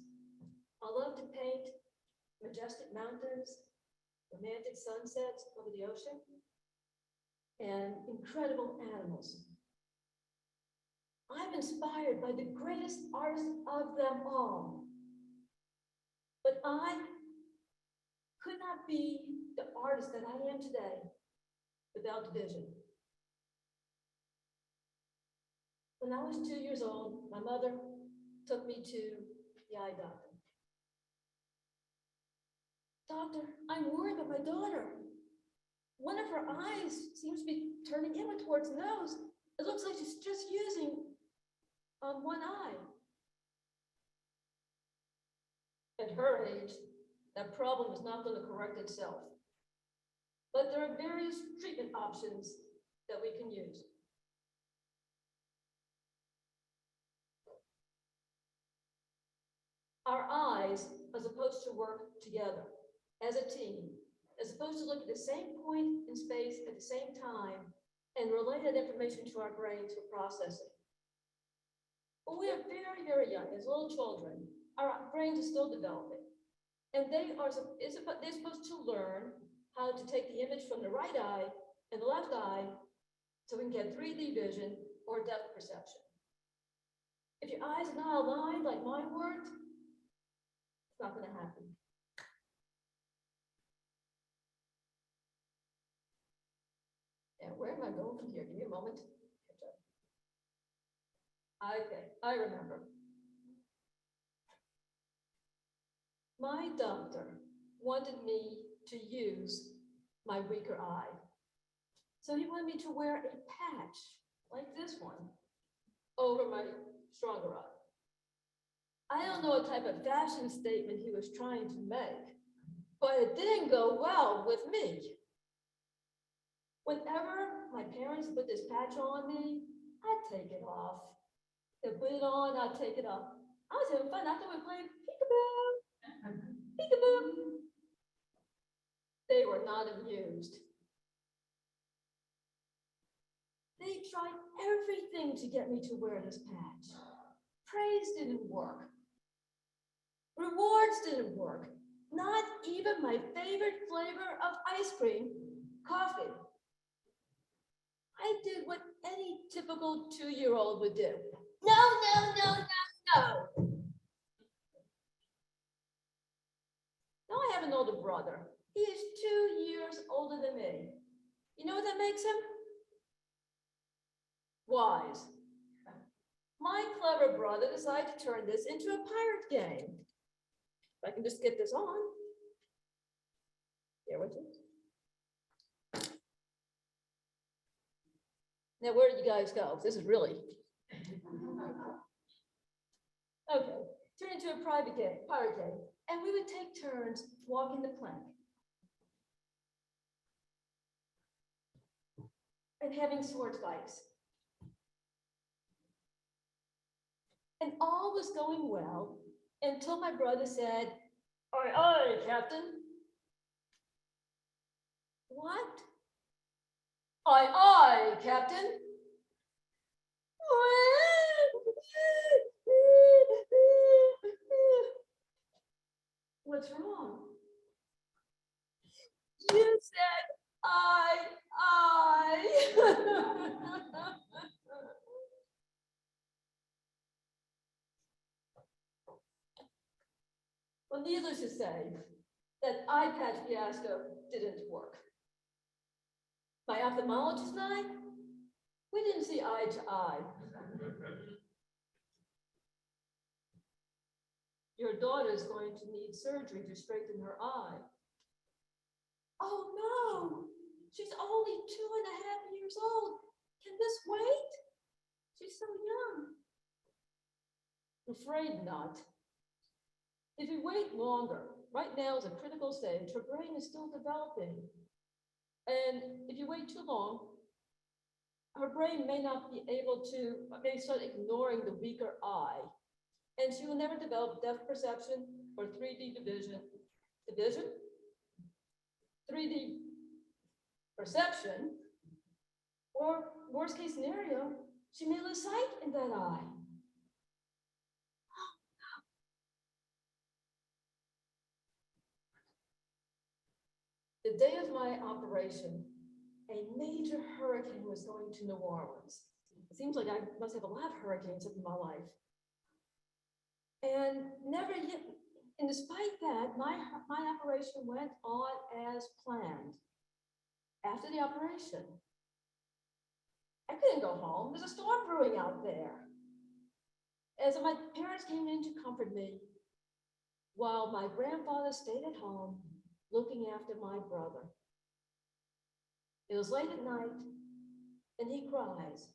I love to paint majestic mountains, romantic sunsets over the ocean, and incredible animals. I'm inspired by the greatest artists of them all. But I could not be the artist that I am today without vision. When I was 2 years old, my mother took me to the eye doctor. Doctor, I'm worried about my daughter. One of her eyes seems to be turning inward towards the nose. It looks like she's just using one eye. At her age, that problem is not going to correct itself. But there are various treatment options that we can use. Our eyes are supposed to work together as a team, as supposed to look at the same point in space at the same time and relay that information to our brains for processing. When we are very, very young, as little children, our brains are still developing. And they're supposed to learn how to take the image from the right eye and the left eye so we can get 3D vision or depth perception. If your eyes are not aligned like mine weren't, it's not going to happen. And where am I going from here? Give me a moment. Catch up. Okay, I remember. My doctor wanted me to use my weaker eye. So he wanted me to wear a patch like this one over my stronger eye. I don't know what type of fashion statement he was trying to make, but it didn't go well with me. Whenever my parents put this patch on me, I'd take it off. They'd put it on, I'd take it off. I was having fun. I thought we were playing peekaboo. Peekaboo. They were not amused. They tried everything to get me to wear this patch. Praise didn't work. Rewards didn't work. Not even my favorite flavor of ice cream, coffee. I did what any typical 2-year-old would do. No, no, no, no, no. Now I have an older brother. He is 2 years older than me. You know what that makes him? Wise. My clever brother decided to turn this into a pirate game. If I can just get this on. Bear with you. Now, where do you guys go? This is really. Okay, turn into a pirate game. And we would take turns walking the plank. And having sword fights. And all was going well until my brother said, "Aye, aye, Captain." What? "Aye, aye, Captain." What's wrong? You said, "Aye, aye." Well, needless to say, that eye patch fiasco didn't work. My ophthalmologist and I, we didn't see eye to eye. Your daughter's going to need surgery to straighten her eye. Oh no, she's only 2.5 years old. Can this wait? She's so young. Afraid not. If you wait longer, right now is a critical stage, her brain is still developing. And if you wait too long, her brain may not be able to, may start ignoring the weaker eye. And she will never develop depth perception or 3D division, 3D perception, or worst case scenario, she may lose sight in that eye. The day of my operation, a major hurricane was going to New Orleans. It seems like I must have a lot of hurricanes in my life. And never yet, and despite that, my operation went on as planned. After the operation, I couldn't go home. There's a storm brewing out there. And so my parents came in to comfort me while my grandfather stayed at home looking after my brother. It was late at night, and he cries,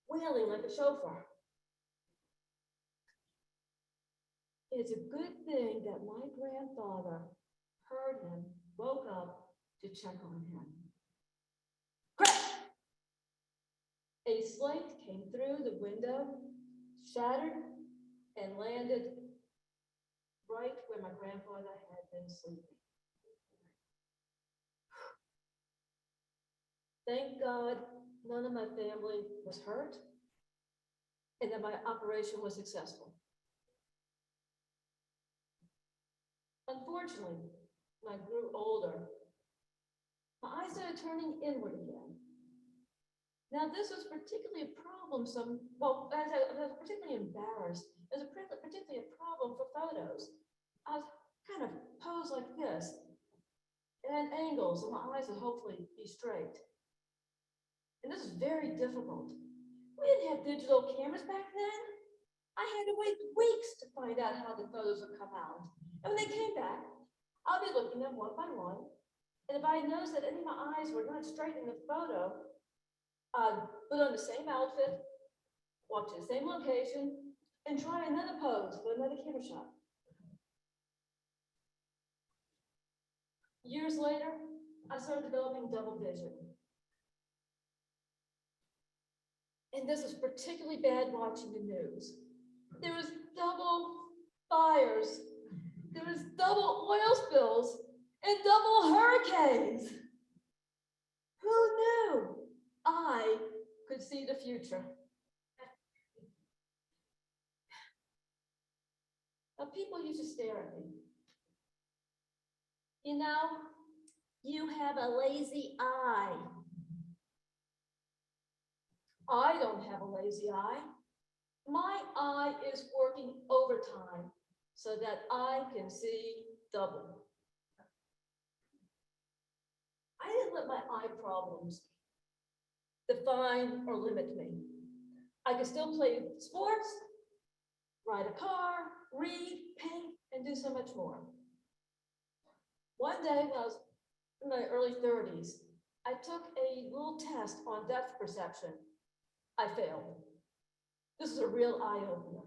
wailing like a chauffeur. It's a good thing that my grandfather heard him, woke up to check on him. Crash! A slate came through the window, shattered, and landed right where my grandfather had been sleeping. Thank God none of my family was hurt and that my operation was successful. Unfortunately, when I grew older, my eyes started turning inward again. Now, this was particularly a problem, as I was particularly embarrassed. It was particularly a problem for photos. I was kind of posed like this, and at angles, so my eyes would hopefully be straight. And this is very difficult. We didn't have digital cameras back then. I had to wait weeks to find out how the photos would come out. And when they came back, I'll be looking at them one by one. And if I noticed that any of my eyes were not straight in the photo, I'd put on the same outfit, walk to the same location, and try another pose for another camera shot. Years later, I started developing double vision. And this was particularly bad watching the news. There was double fires, there was double oil spills, and double hurricanes. Who knew I could see the future? Now, people used to stare at me. You know, you have a lazy eye. I don't have a lazy eye. My eye is working overtime so that I can see double. I didn't let my eye problems define or limit me. I could still play sports, ride a car, read, paint, and do so much more. One day when I was in my early 30s, I took a little test on depth perception. I failed. This is a real eye-opener.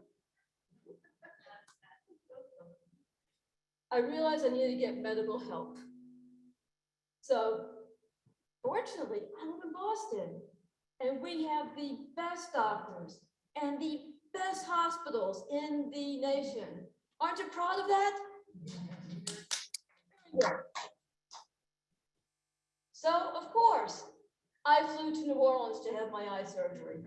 I realized I needed to get medical help. So, fortunately, I live in Boston, and we have the best doctors and the best hospitals in the nation. Aren't you proud of that? Yeah. So, of course, I flew to New Orleans to have my eye surgery.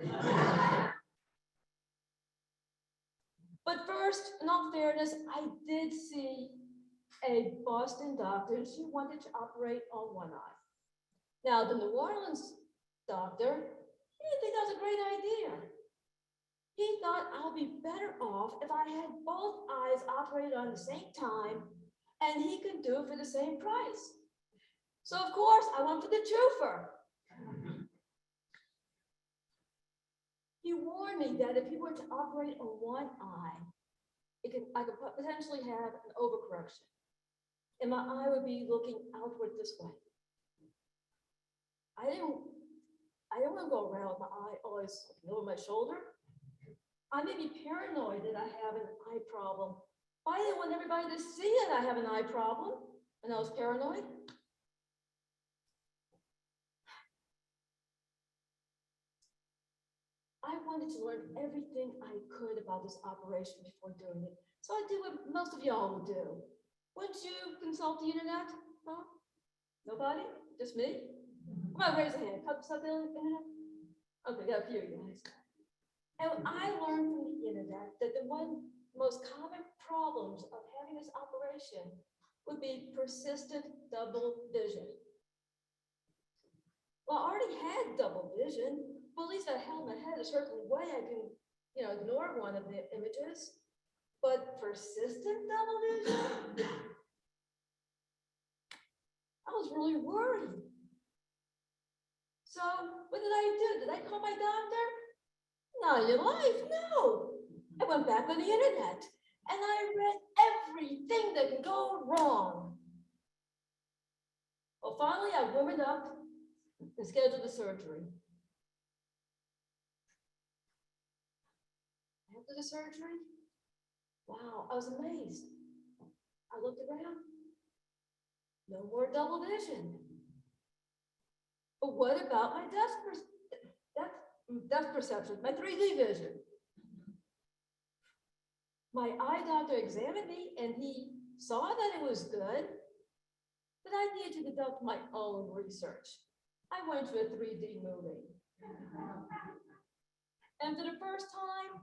But first, in all fairness, I did see a Boston doctor, and she wanted to operate on one eye. Now, the New Orleans doctor, he didn't think that was a great idea. He thought I'll be better off if I had both eyes operated on the same time, and he could do it for the same price. So of course, I went for the twofer. He warned me that if he were to operate on one eye, I could potentially have an overcorrection, and my eye would be looking outward this way. I didn't want to go around with my eye always over my shoulder. I may be paranoid that I have an eye problem. I didn't want everybody to see that I have an eye problem, and I was paranoid. I wanted to learn everything I could about this operation before doing it. So I did what most of y'all will do. Wouldn't you consult the internet? Huh? Nobody? Just me? Come on, raise a hand. Something on the internet? Okay, got a few of you guys. And I learned from the internet that the most common problems of having this operation would be persistent double vision. Well, I already had double vision. Well, at least I held my head a certain way. I can, ignore one of the images. But persistent double vision? I was really worried. So what did I do? Did I call my doctor? Not in your life, no. I went back on the internet and I read everything that can go wrong. Well, finally, I womaned up and scheduled the surgery. After the surgery, wow, I was amazed. I looked around, no more double vision. But what about my depth perception, my 3D vision? My eye doctor examined me and he saw that it was good, but I needed to conduct my own research. I went to a 3D movie. And for the first time,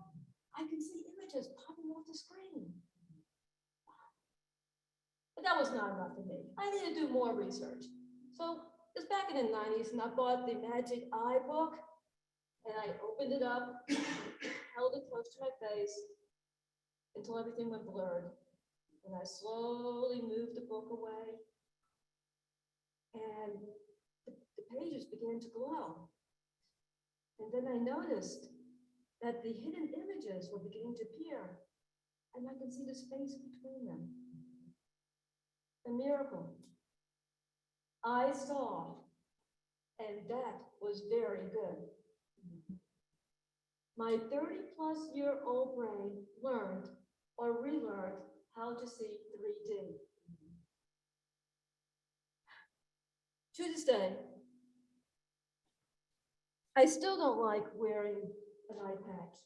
I could see images popping off the screen. But that was not enough for me. I needed to do more research. So it was back in the 90s and I bought the Magic Eye book and I opened it up, held it close to my face until everything went blurred. And I slowly moved the book away and the pages began to glow. And then I noticed that the hidden images were beginning to appear and I could see the space between them. A miracle. I saw, and that was very good. My 30-plus-year-old brain learned or relearned how to see 3D. To this day, I still don't like wearing an eye patch.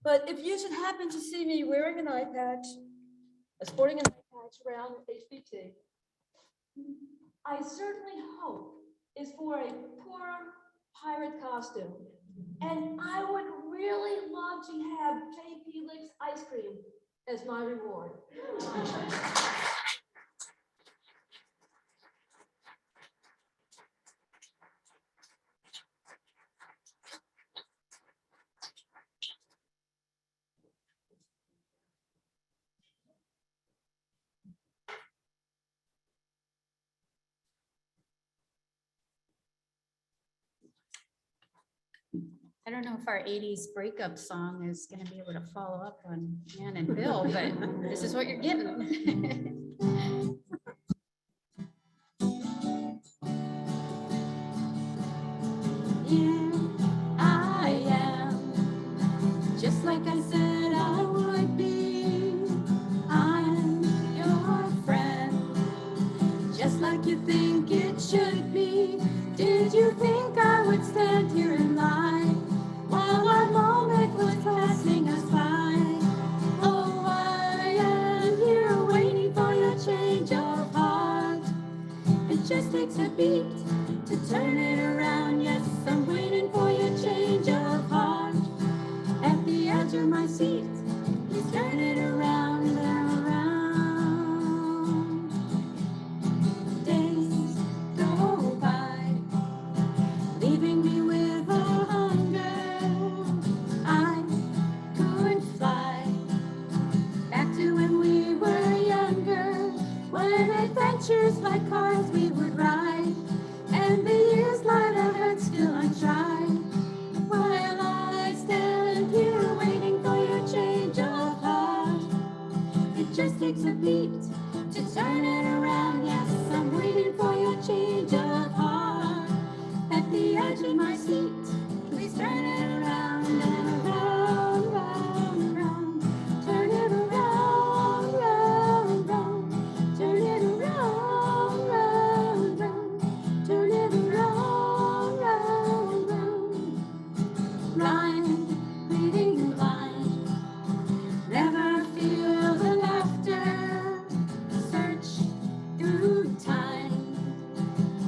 But if you should happen to see me wearing an eye patch, sporting an eye patch around HBT, I certainly hope it's for a poor pirate costume. And I would really love to have JP Lick's ice cream as my reward. I don't know if our 80s breakup song is going to be able to follow up on Ann and Bill, but this is what you're getting. Here I am, just like I said I would be. I'm your friend, just like you think it should be. Did you think I would stand here in line while our moment was passing us by? Oh, I am here waiting for your change of heart. It just takes a beat to turn it around. Yes, I'm waiting for your change of heart. At the edge of my seat, please turn it around and around. Days go by, leaving me with a hunger adventures like cars we would ride, and the years light ahead still untried. While I stand here waiting for your change of heart, it just takes a beat to turn it around. Yes, I'm waiting for your change of heart. At the edge of my seat, please turn it around and around, round, round. Turn it around, round, round. Turn it around, round, round. Turn it around, round, round. Blind, leading blind. Never feel the laughter. Search through time.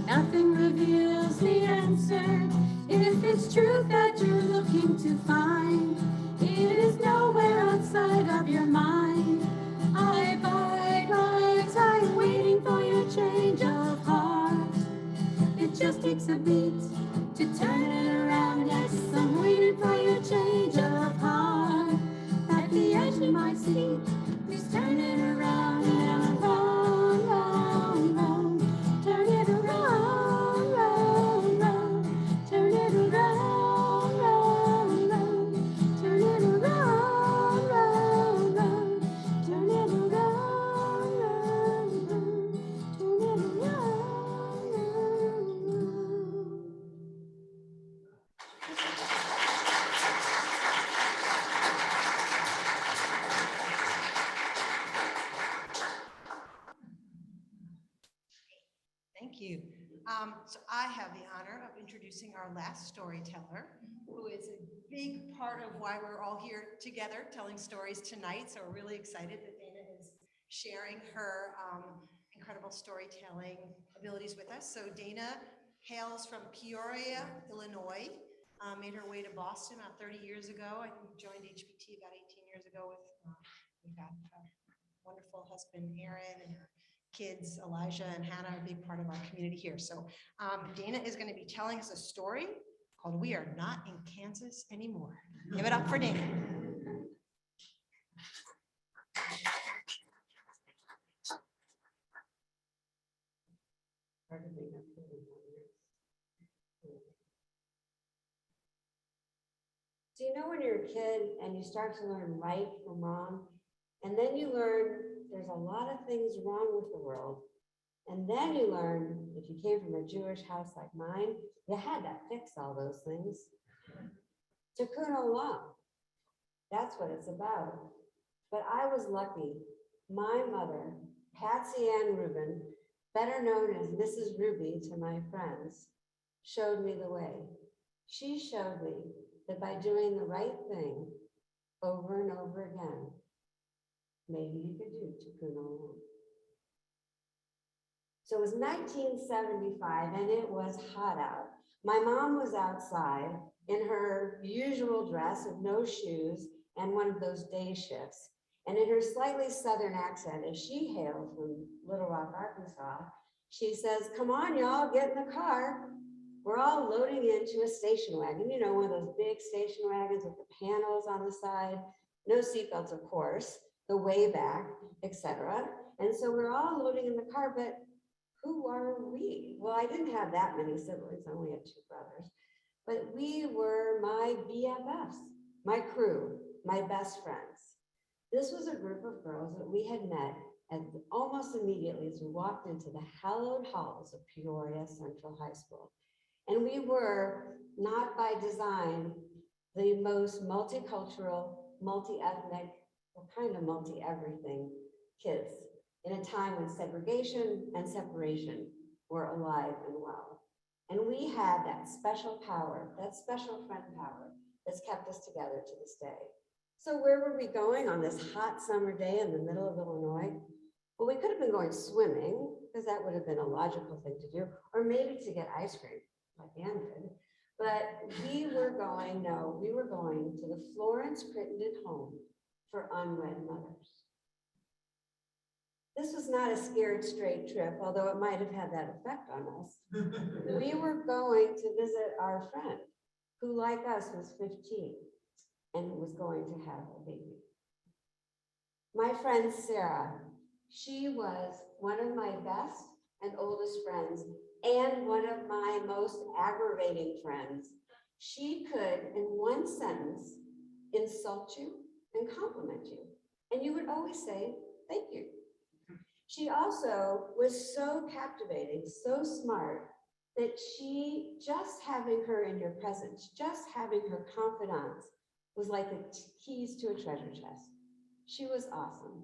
Nothing reveals the answer. If it's truth that you're looking to find, it is nowhere outside of your mind. I bide my time waiting for your change of heart. It just takes a beat to turn it around. Yes, I'm waiting for your change of heart. At the edge of my seat, please turn it around and around, round, round. Turn it around, round, round. Turn it around, round, round. Turn it around, round, round. Turn it around, round, round. Turn it around, round, round. Thank you. So I have the honor of introducing our last storyteller, who is a big part of why we're all here together telling stories tonight. So we're really excited that Dana is sharing her incredible storytelling abilities with us. So Dana hails from Peoria, Illinois, made her way to Boston about 30 years ago. I think joined HBT about 18 years ago with, we've got a wonderful husband, Aaron, and her kids, Elijah and Hannah, are a big part of our community here. So Dana is going to be telling us a story called We Are Not in Kansas Anymore. Give it up for Dana. Do you know when you're a kid and you start to learn right from wrong, and then you learn there's a lot of things wrong with the world, and then you learn if you came from a Jewish house like mine, you had to fix all those things. Tikkun olam. That's what it's about. But I was lucky. My mother, Patsy Ann Rubin, better known as Mrs. Ruby to my friends, showed me the way. She showed me that by doing the right thing over and over again, maybe you could do Tikkun olam. So it was 1975 and it was hot out. My mom was outside in her usual dress with no shoes and one of those day shifts. And in her slightly Southern accent, as she hailed from Little Rock, Arkansas, she says, "Come on, y'all, get in the car." We're all loading into a station wagon, you know, one of those big station wagons with the panels on the side, no seatbelts, of course, the way back, etc. And so we're all loading in the car, but who are we? Well, I didn't have that many siblings. I only had 2 brothers, but we were my BFFs, my crew, my best friends. This was a group of girls that we had met almost immediately as we walked into the hallowed halls of Peoria Central High School. And we were, not by design, the most multicultural, multi-ethnic, or kind of multi-everything kids in a time when segregation and separation were alive and well. And we had that special power, that special friend power that's kept us together to this day. So where were we going on this hot summer day in the middle of Illinois? Well, we could have been going swimming, because that would have been a logical thing to do, or maybe to get ice cream, like Ann did. But we were going to the Florence Crittenden Home for Unwed Mothers. This was not a scared straight trip, although it might have had that effect on us. We were going to visit our friend, who like us was 15 and was going to have a baby. My friend Sarah She was one of my best and oldest friends and one of my most aggravating friends. She could, in one sentence, insult you and compliment you, and you would always say, thank you. She also was so captivating, so smart, that just having her in your presence, just having her confidence was like the keys to a treasure chest. She was awesome.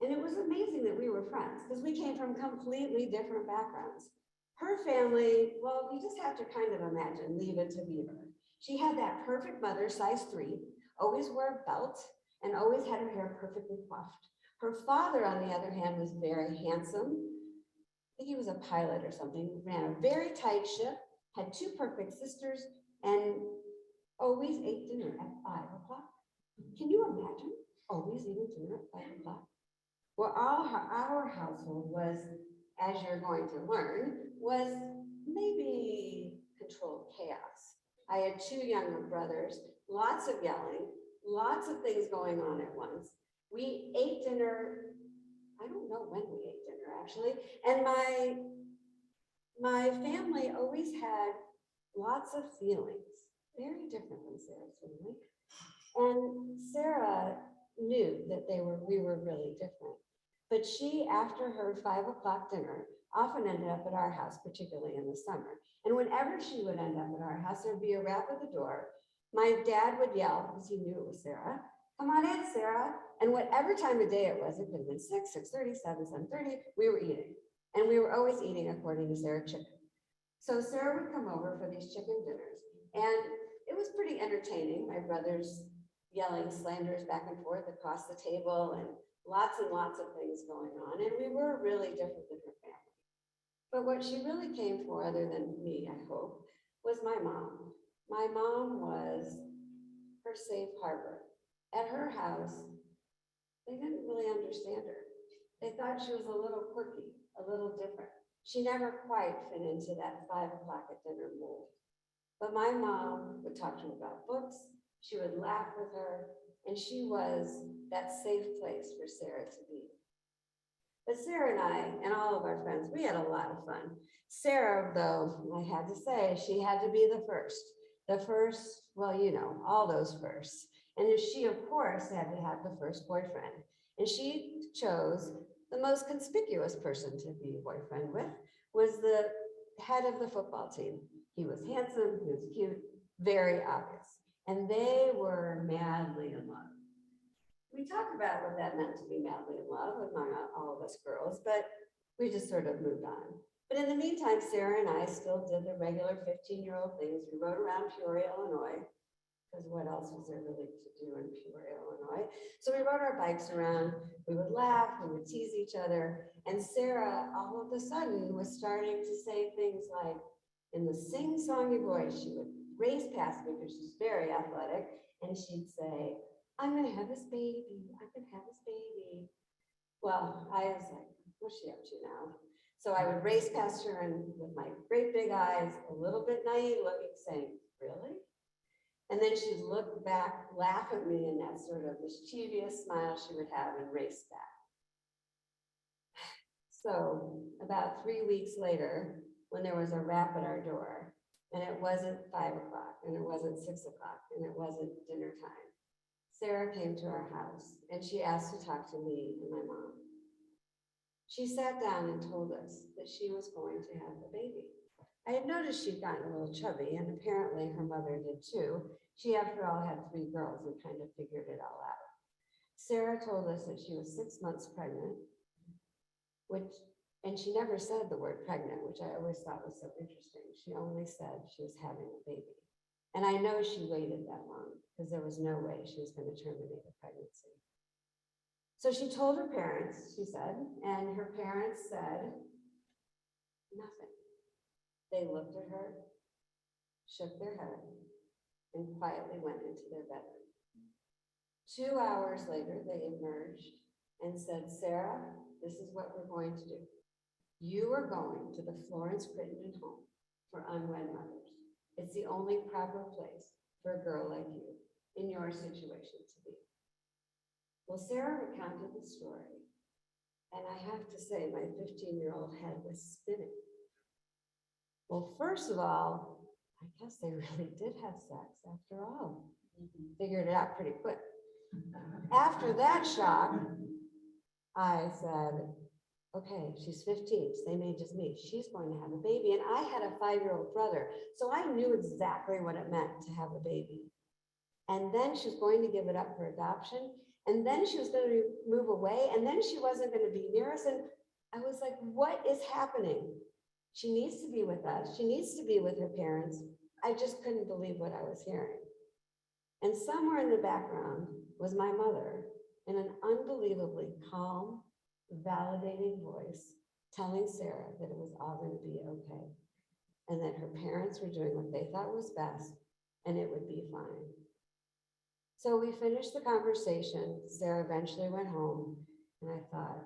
And it was amazing that we were friends because we came from completely different backgrounds. Her family, well, you just have to kind of imagine, leave it to Beaver. She had that perfect mother, size 3, always wore a belt and always had her hair perfectly coiffed. Her father, on the other hand, was very handsome. I think he was a pilot or something, ran a very tight ship, had 2 perfect sisters, and always ate dinner at 5 o'clock. Can you imagine always eating dinner at 5 o'clock? Well, our household was, as you're going to learn, was maybe controlled chaos. I had 2 younger brothers, lots of yelling, lots of things going on at once. We ate dinner, I don't know when we ate dinner actually, and my family always had lots of feelings, very different than Sarah's family. And Sarah knew that we were really different. But she, after her 5 o'clock dinner, often ended up at our house, particularly in the summer. And whenever she would end up at our house, there'd be a rap at the door. My dad would yell, because he knew it was Sarah, come on in, Sarah. And whatever time of day it was, it could have been 6, 6:30, 7, 7:30, we were eating. And we were always eating according to Sarah chicken. So Sarah would come over for these chicken dinners. And it was pretty entertaining. My brothers yelling slanders back and forth across the table and lots of things going on. And we were really different than her family. But what she really came for, other than me, I hope, was my mom. My mom was her safe harbor. At her house, they didn't really understand her. They thought she was a little quirky, a little different. She never quite fit into that 5 o'clock at dinner mold. But my mom would talk to her about books. She would laugh with her, and she was that safe place for Sarah to be. But Sarah and I, and all of our friends, we had a lot of fun. Sarah, though, I had to say, she had to be the first. The first, well, you know, all those firsts. And she, of course, had to have the first boyfriend. And she chose the most conspicuous person to be a boyfriend with, was the head of the football team. He was handsome, he was cute, very obvious. And they were madly in love. We talked about what that meant to be madly in love among all of us girls, but we just sort of moved on. But in the meantime, Sarah and I still did the regular 15-year-old things. We rode around Peoria, Illinois, because what else was there really to do in Peoria, Illinois? So we rode our bikes around, we would laugh, we would tease each other, and Sarah all of a sudden was starting to say things like, in the sing-songy voice, she would race past me because she's very athletic, and she'd say, I'm gonna have this baby, I'm gonna have this baby. Well, I was like, what's she up to now? So I would race past her and with my great big eyes, a little bit naive looking, saying, really? And then she'd look back, laugh at me in that sort of mischievous smile she would have and race back. So about 3 weeks later, when there was a rap at our door, and it wasn't 5 o'clock, and it wasn't 6 o'clock, and it wasn't dinner time, Sarah came to our house and she asked to talk to me and my mom. She sat down and told us that she was going to have a baby. I had noticed she'd gotten a little chubby, and apparently her mother did too. She, after all, had 3 girls and kind of figured it all out. Sarah told us that she was 6 months pregnant, and she never said the word pregnant, which I always thought was so interesting. She only said she was having a baby. And I know she waited that long because there was no way she was going to terminate a pregnancy. So she told her parents, she said, and her parents said nothing. They looked at her, shook their head, and quietly went into their bedroom. 2 hours later, they emerged and said, Sarah, this is what we're going to do. You are going to the Florence Crittenden home for unwed mothers. It's the only proper place for a girl like you in your situation to be. Well, Sarah recounted the story, And I have to say, my 15-year-old head was spinning. Well, first of all, I guess they really did have sex after all. Figured it out pretty quick. After that shock, I said, okay, she's 15, same age as me. She's going to have a baby. And I had a 5-year-old brother, so I knew exactly what it meant to have a baby. And then she was going to give it up for adoption. And then she was going to move away. And then she wasn't going to be near us. And I was like, what is happening? She needs to be with us. She needs to be with her parents. I just couldn't believe what I was hearing. And somewhere in the background was my mother in an unbelievably calm, validating voice telling Sarah that it was all going to be okay and that her parents were doing what they thought was best and it would be fine. So we finished the conversation. Sarah eventually went home and I thought,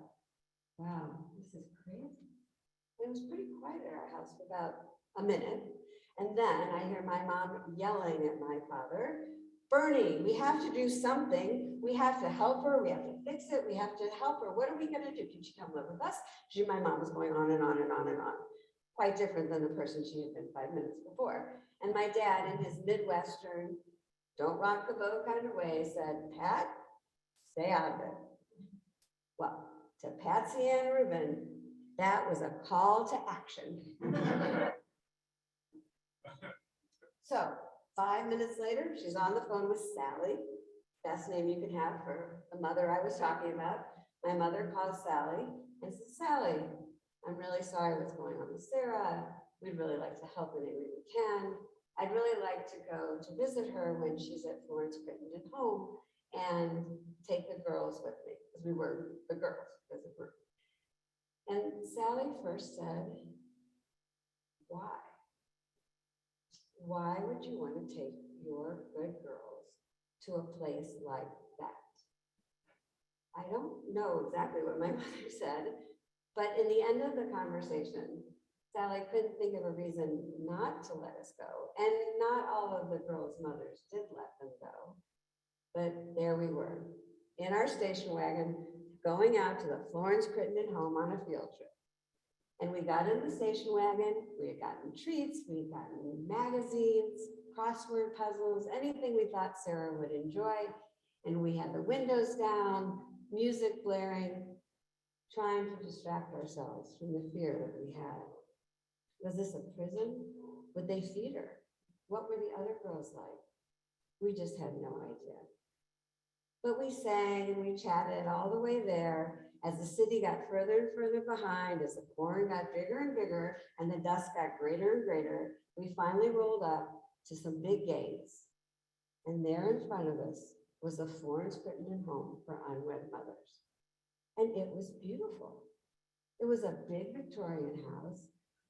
wow, this is crazy. It was pretty quiet at our house for about a minute. And then I hear my mom yelling at my father, Bernie, we have to do something. We have to help her. We have to fix it. We have to help her. What are we going to do? Can she come live with us? My mom was going on and on and on and on. Quite different than the person she had been 5 minutes before. And my dad, in his Midwestern, don't rock the boat kind of way, said, Pat, stay out of it. Well, to Patsy Ann Rubin, that was a call to action. So 5 minutes later, she's on the phone with Sally. Best name you can have for the mother I was talking about. My mother calls Sally and says, Sally, I'm really sorry what's going on with Sarah. We'd really like to help in any way we can. I'd really like to go to visit her when she's at Florence Crittenden home and take the girls with me, because we were the girls as a group. And Sally first said, why? Why would you want to take your good girls to a place like that? I don't know exactly what my mother said, but in the end of the conversation, Sally couldn't think of a reason not to let us go. And not all of the girls' mothers did let them go. But there we were, in our station wagon, going out to the Florence Crittenden home on a field trip. And we got in the station wagon, we had gotten treats, we had gotten magazines, crossword puzzles, anything we thought Sarah would enjoy. And we had the windows down, music blaring, trying to distract ourselves from the fear that we had. Was this a prison? Would they feed her? What were the other girls like? We just had no idea. But we sang and we chatted all the way there. As the city got further and further behind, as the pouring got bigger and bigger, and the dust got greater and greater, we finally rolled up to some big gates. And there in front of us was the Florence Crittenden home for unwed mothers. And it was beautiful. It was a big Victorian house,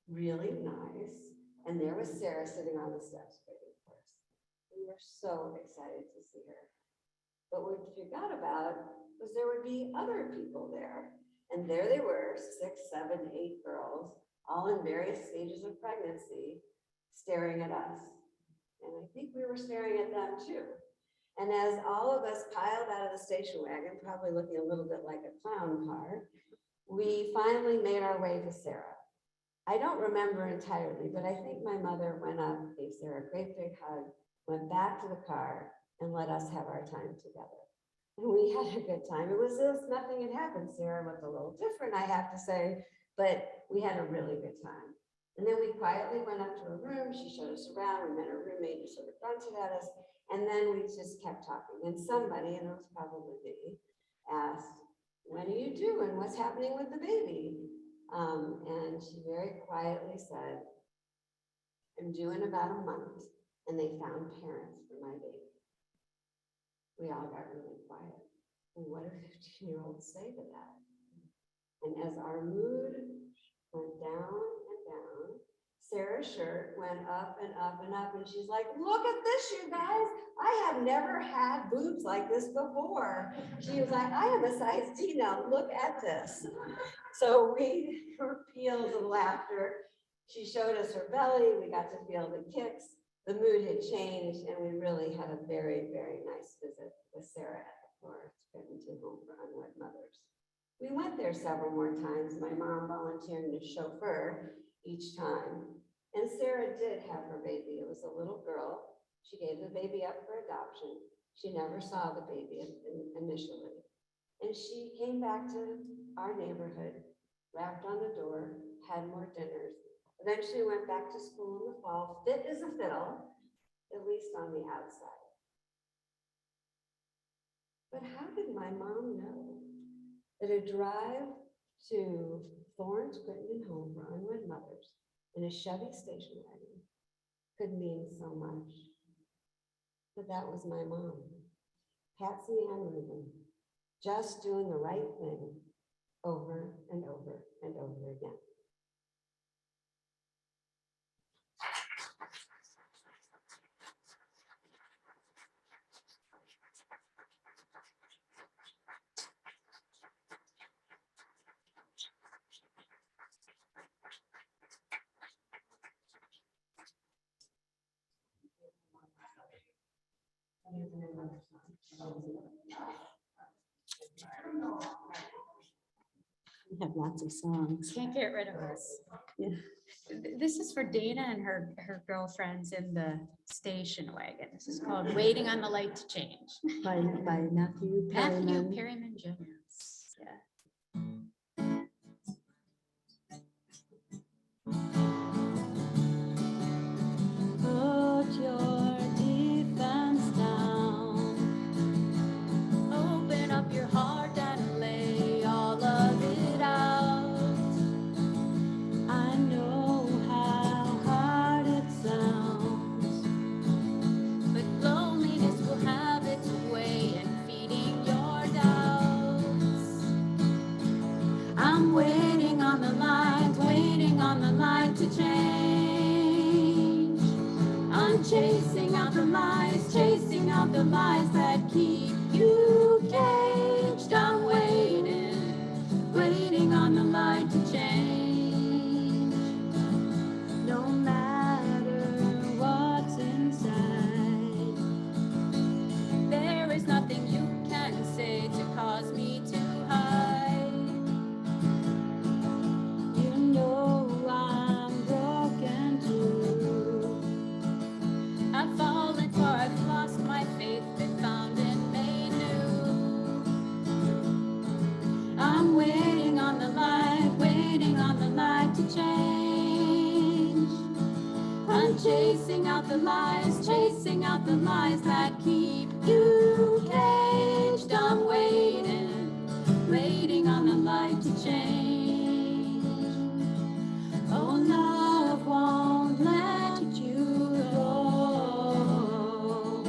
really nice. And there was Sarah sitting on the steps waiting for us. We were so excited to see her. But what we forgot about was there would be other people there. And there they were, 6, 7, 8 girls, all in various stages of pregnancy, staring at us. And I think we were staring at them too. And as all of us piled out of the station wagon, probably looking a little bit like a clown car, we finally made our way to Sarah. I don't remember entirely, but I think my mother went up, gave Sarah a great big hug, went back to the car, and let us have our time together. And we had a good time. It was as if nothing had happened. Sarah looked a little different, I have to say, but we had a really good time. And then we quietly went up to her room. She showed us around. We met her roommate who sort of grunted at us. And then we just kept talking. And somebody, and it was probably me, asked, when are you due and what's happening with the baby? And she very quietly said, I'm due in about a month. And they found parents for my baby. We all got really quiet. And what do 15-year-olds say to that? And as our mood went down and down, Sarah's shirt went up and up and up. And she's like, look at this, you guys. I have never had boobs like this before. She was like, I am a size D now. Look at this. So we were peals of laughter. She showed us her belly. We got to feel the kicks. The mood had changed, and we really had a very, very nice visit with Sarah at the Florence Crittenden home for unwed mothers. We went there several more times, my mom volunteering as chauffeur each time. And Sarah did have her baby. It was a little girl. She gave the baby up for adoption. She never saw the baby initially. And she came back to our neighborhood, rapped on the door, had more dinners. Eventually went back to school in the fall, fit as a fiddle, at least on the outside. But how did my mom know that a drive to Florence, Quinton, and home for unwed mothers in a Chevy station wagon could mean so much? But that was my mom, Patsy Ann Rubin, just doing the right thing over and over and over again. We have lots of songs. Can't get rid of us. Yeah. This is for Dana and her girlfriends in the station wagon. This is called Waiting on the Light to Change. By Matthew Matthew Perryman. Perryman Jones. Yeah. Put your defense down. Open up your heart and lay all of it out. I know how hard it sounds, but loneliness will have its way in feeding your doubts. I'm waiting on the line to change. I'm chasing out the lies that keep you caged. I'm waiting on the line to change. No matter what's inside, there is nothing you can say to cause me to hide. You know I'm broken too. I've fallen far, I've lost my faith, been found and made new. I'm waiting on the light to change. I'm chasing out the lies that keep you caged. I'm waiting on the light to change. Oh, love won't let you go.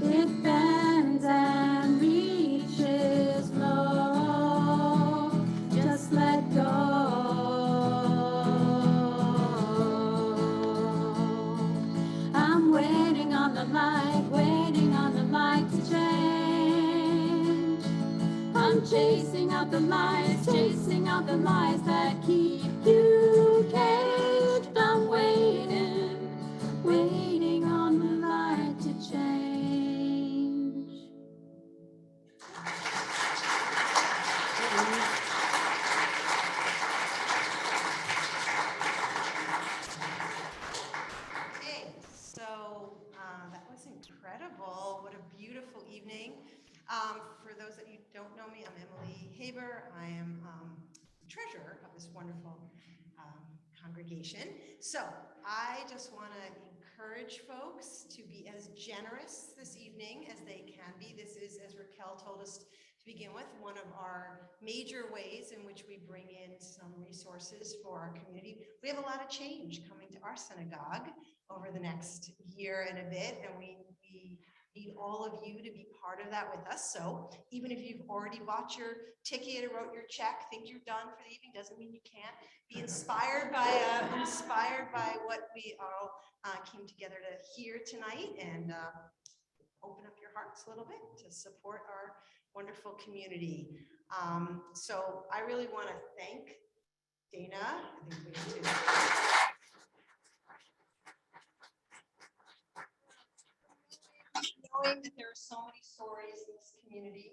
It bends and reaches low. Just let go. I'm waiting on the light to change. I'm chasing out the lies that keep you caged. I'm waiting on the light to change. Okay, so that was incredible. What a beautiful evening. For those that you don't know me, I'm Emily Haber. I am treasurer of this wonderful congregation. So I just want to encourage folks to be as generous this evening as they can be. This is, as Raquel told us to begin with, one of our major ways in which we bring in some resources for our community. We have a lot of change coming to our synagogue over the next year and a bit, and we need all of you to be part of that with us. So even if you've already bought your ticket or wrote your check, think you're done for the evening, doesn't mean you can't. Be inspired by what we all came together to hear tonight, and open up your hearts a little bit to support our wonderful community. So I really want to thank Dana. I think we have to. Knowing that there are so many stories in this community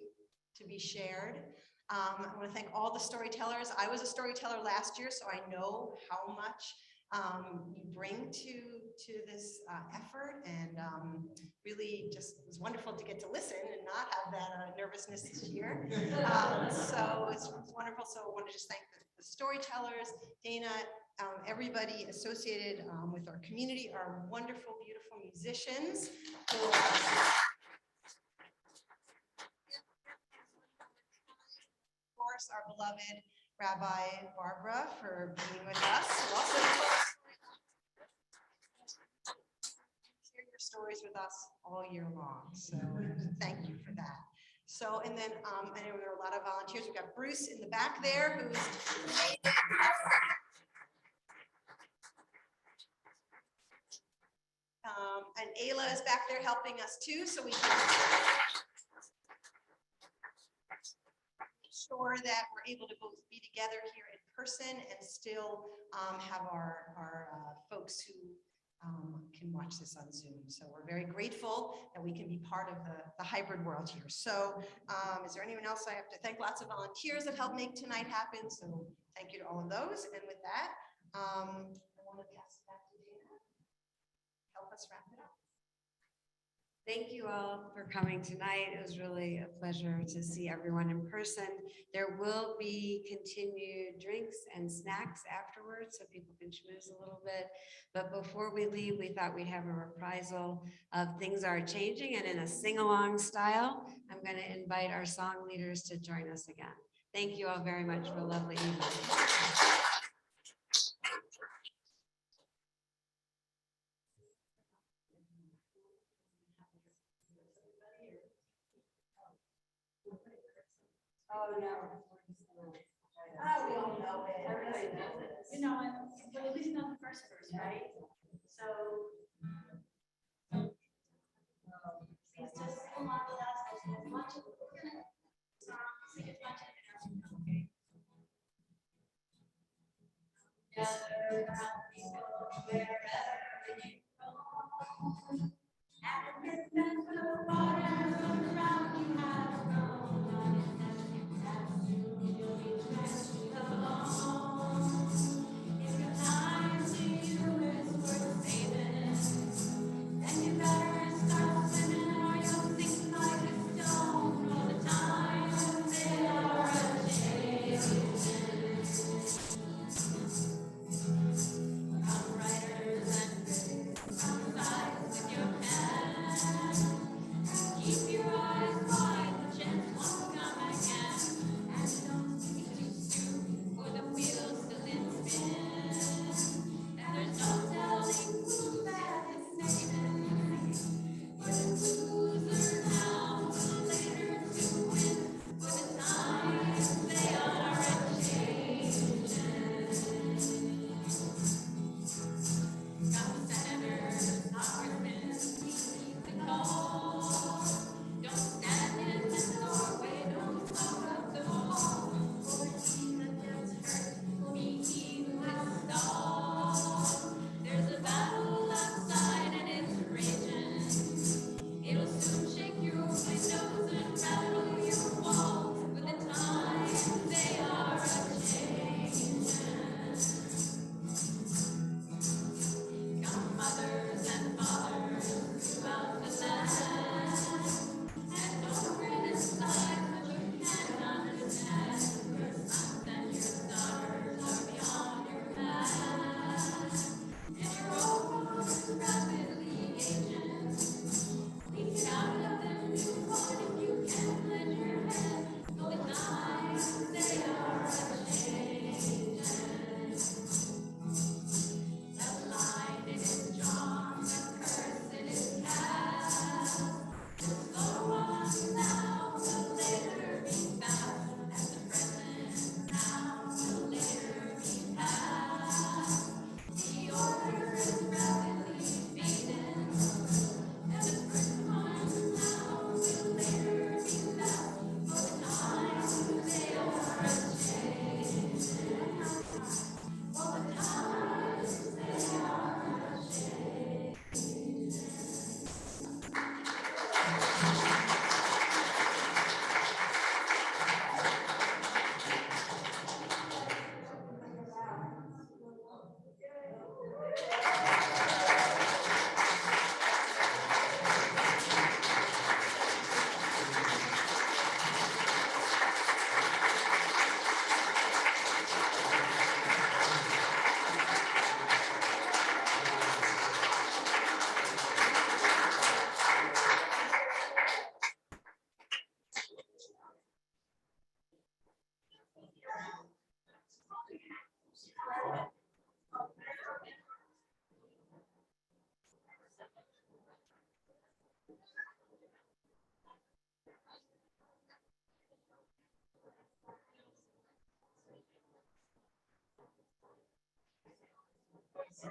to be shared, I want to thank all the storytellers. I was a storyteller last year, so I know how much you bring to this effort, and really just it was wonderful to get to listen and not have that nervousness this year. So it's wonderful. So I want to just thank the storytellers, Dana, everybody associated with our community, our wonderful, beautiful musicians. Of course, our beloved Rabbi Barbara for being with us. Who also share your stories with us all year long. So thank you for that. So, and then I know there are a lot of volunteers. We've got Bruce in the back there who's and Ayla is back there helping us too, so we can make sure that we're able to both be together here in person and still have our folks who can watch this on Zoom. So we're very grateful that we can be part of the hybrid world here. So is there anyone else I have to thank? Lots of volunteers that helped make tonight happen. So thank you to all of those. And with that, I want to pass it back to Dana. Help us wrap it up. Thank you all for coming tonight. It was really a pleasure to see everyone in person. There will be continued drinks and snacks afterwards, so people can schmooze a little bit. But before we leave, we thought we'd have a reprisal of Things Are Changing, and in a sing-along style, I'm going to invite our song leaders to join us again. Thank you all very much for a lovely evening. Oh, no. We all know it. Everybody knows it. You know, but at least not the first verse, right? So. Please just sing along with us as much as we're gonna sing as much as we can. Okay. Gather around people wherever you go. And remember the waters around you have grown. And soon you'll be dressed alone. If your time to you is worth saving, then you better start swimming or you'll sink like a stone. All the time they are a changing. So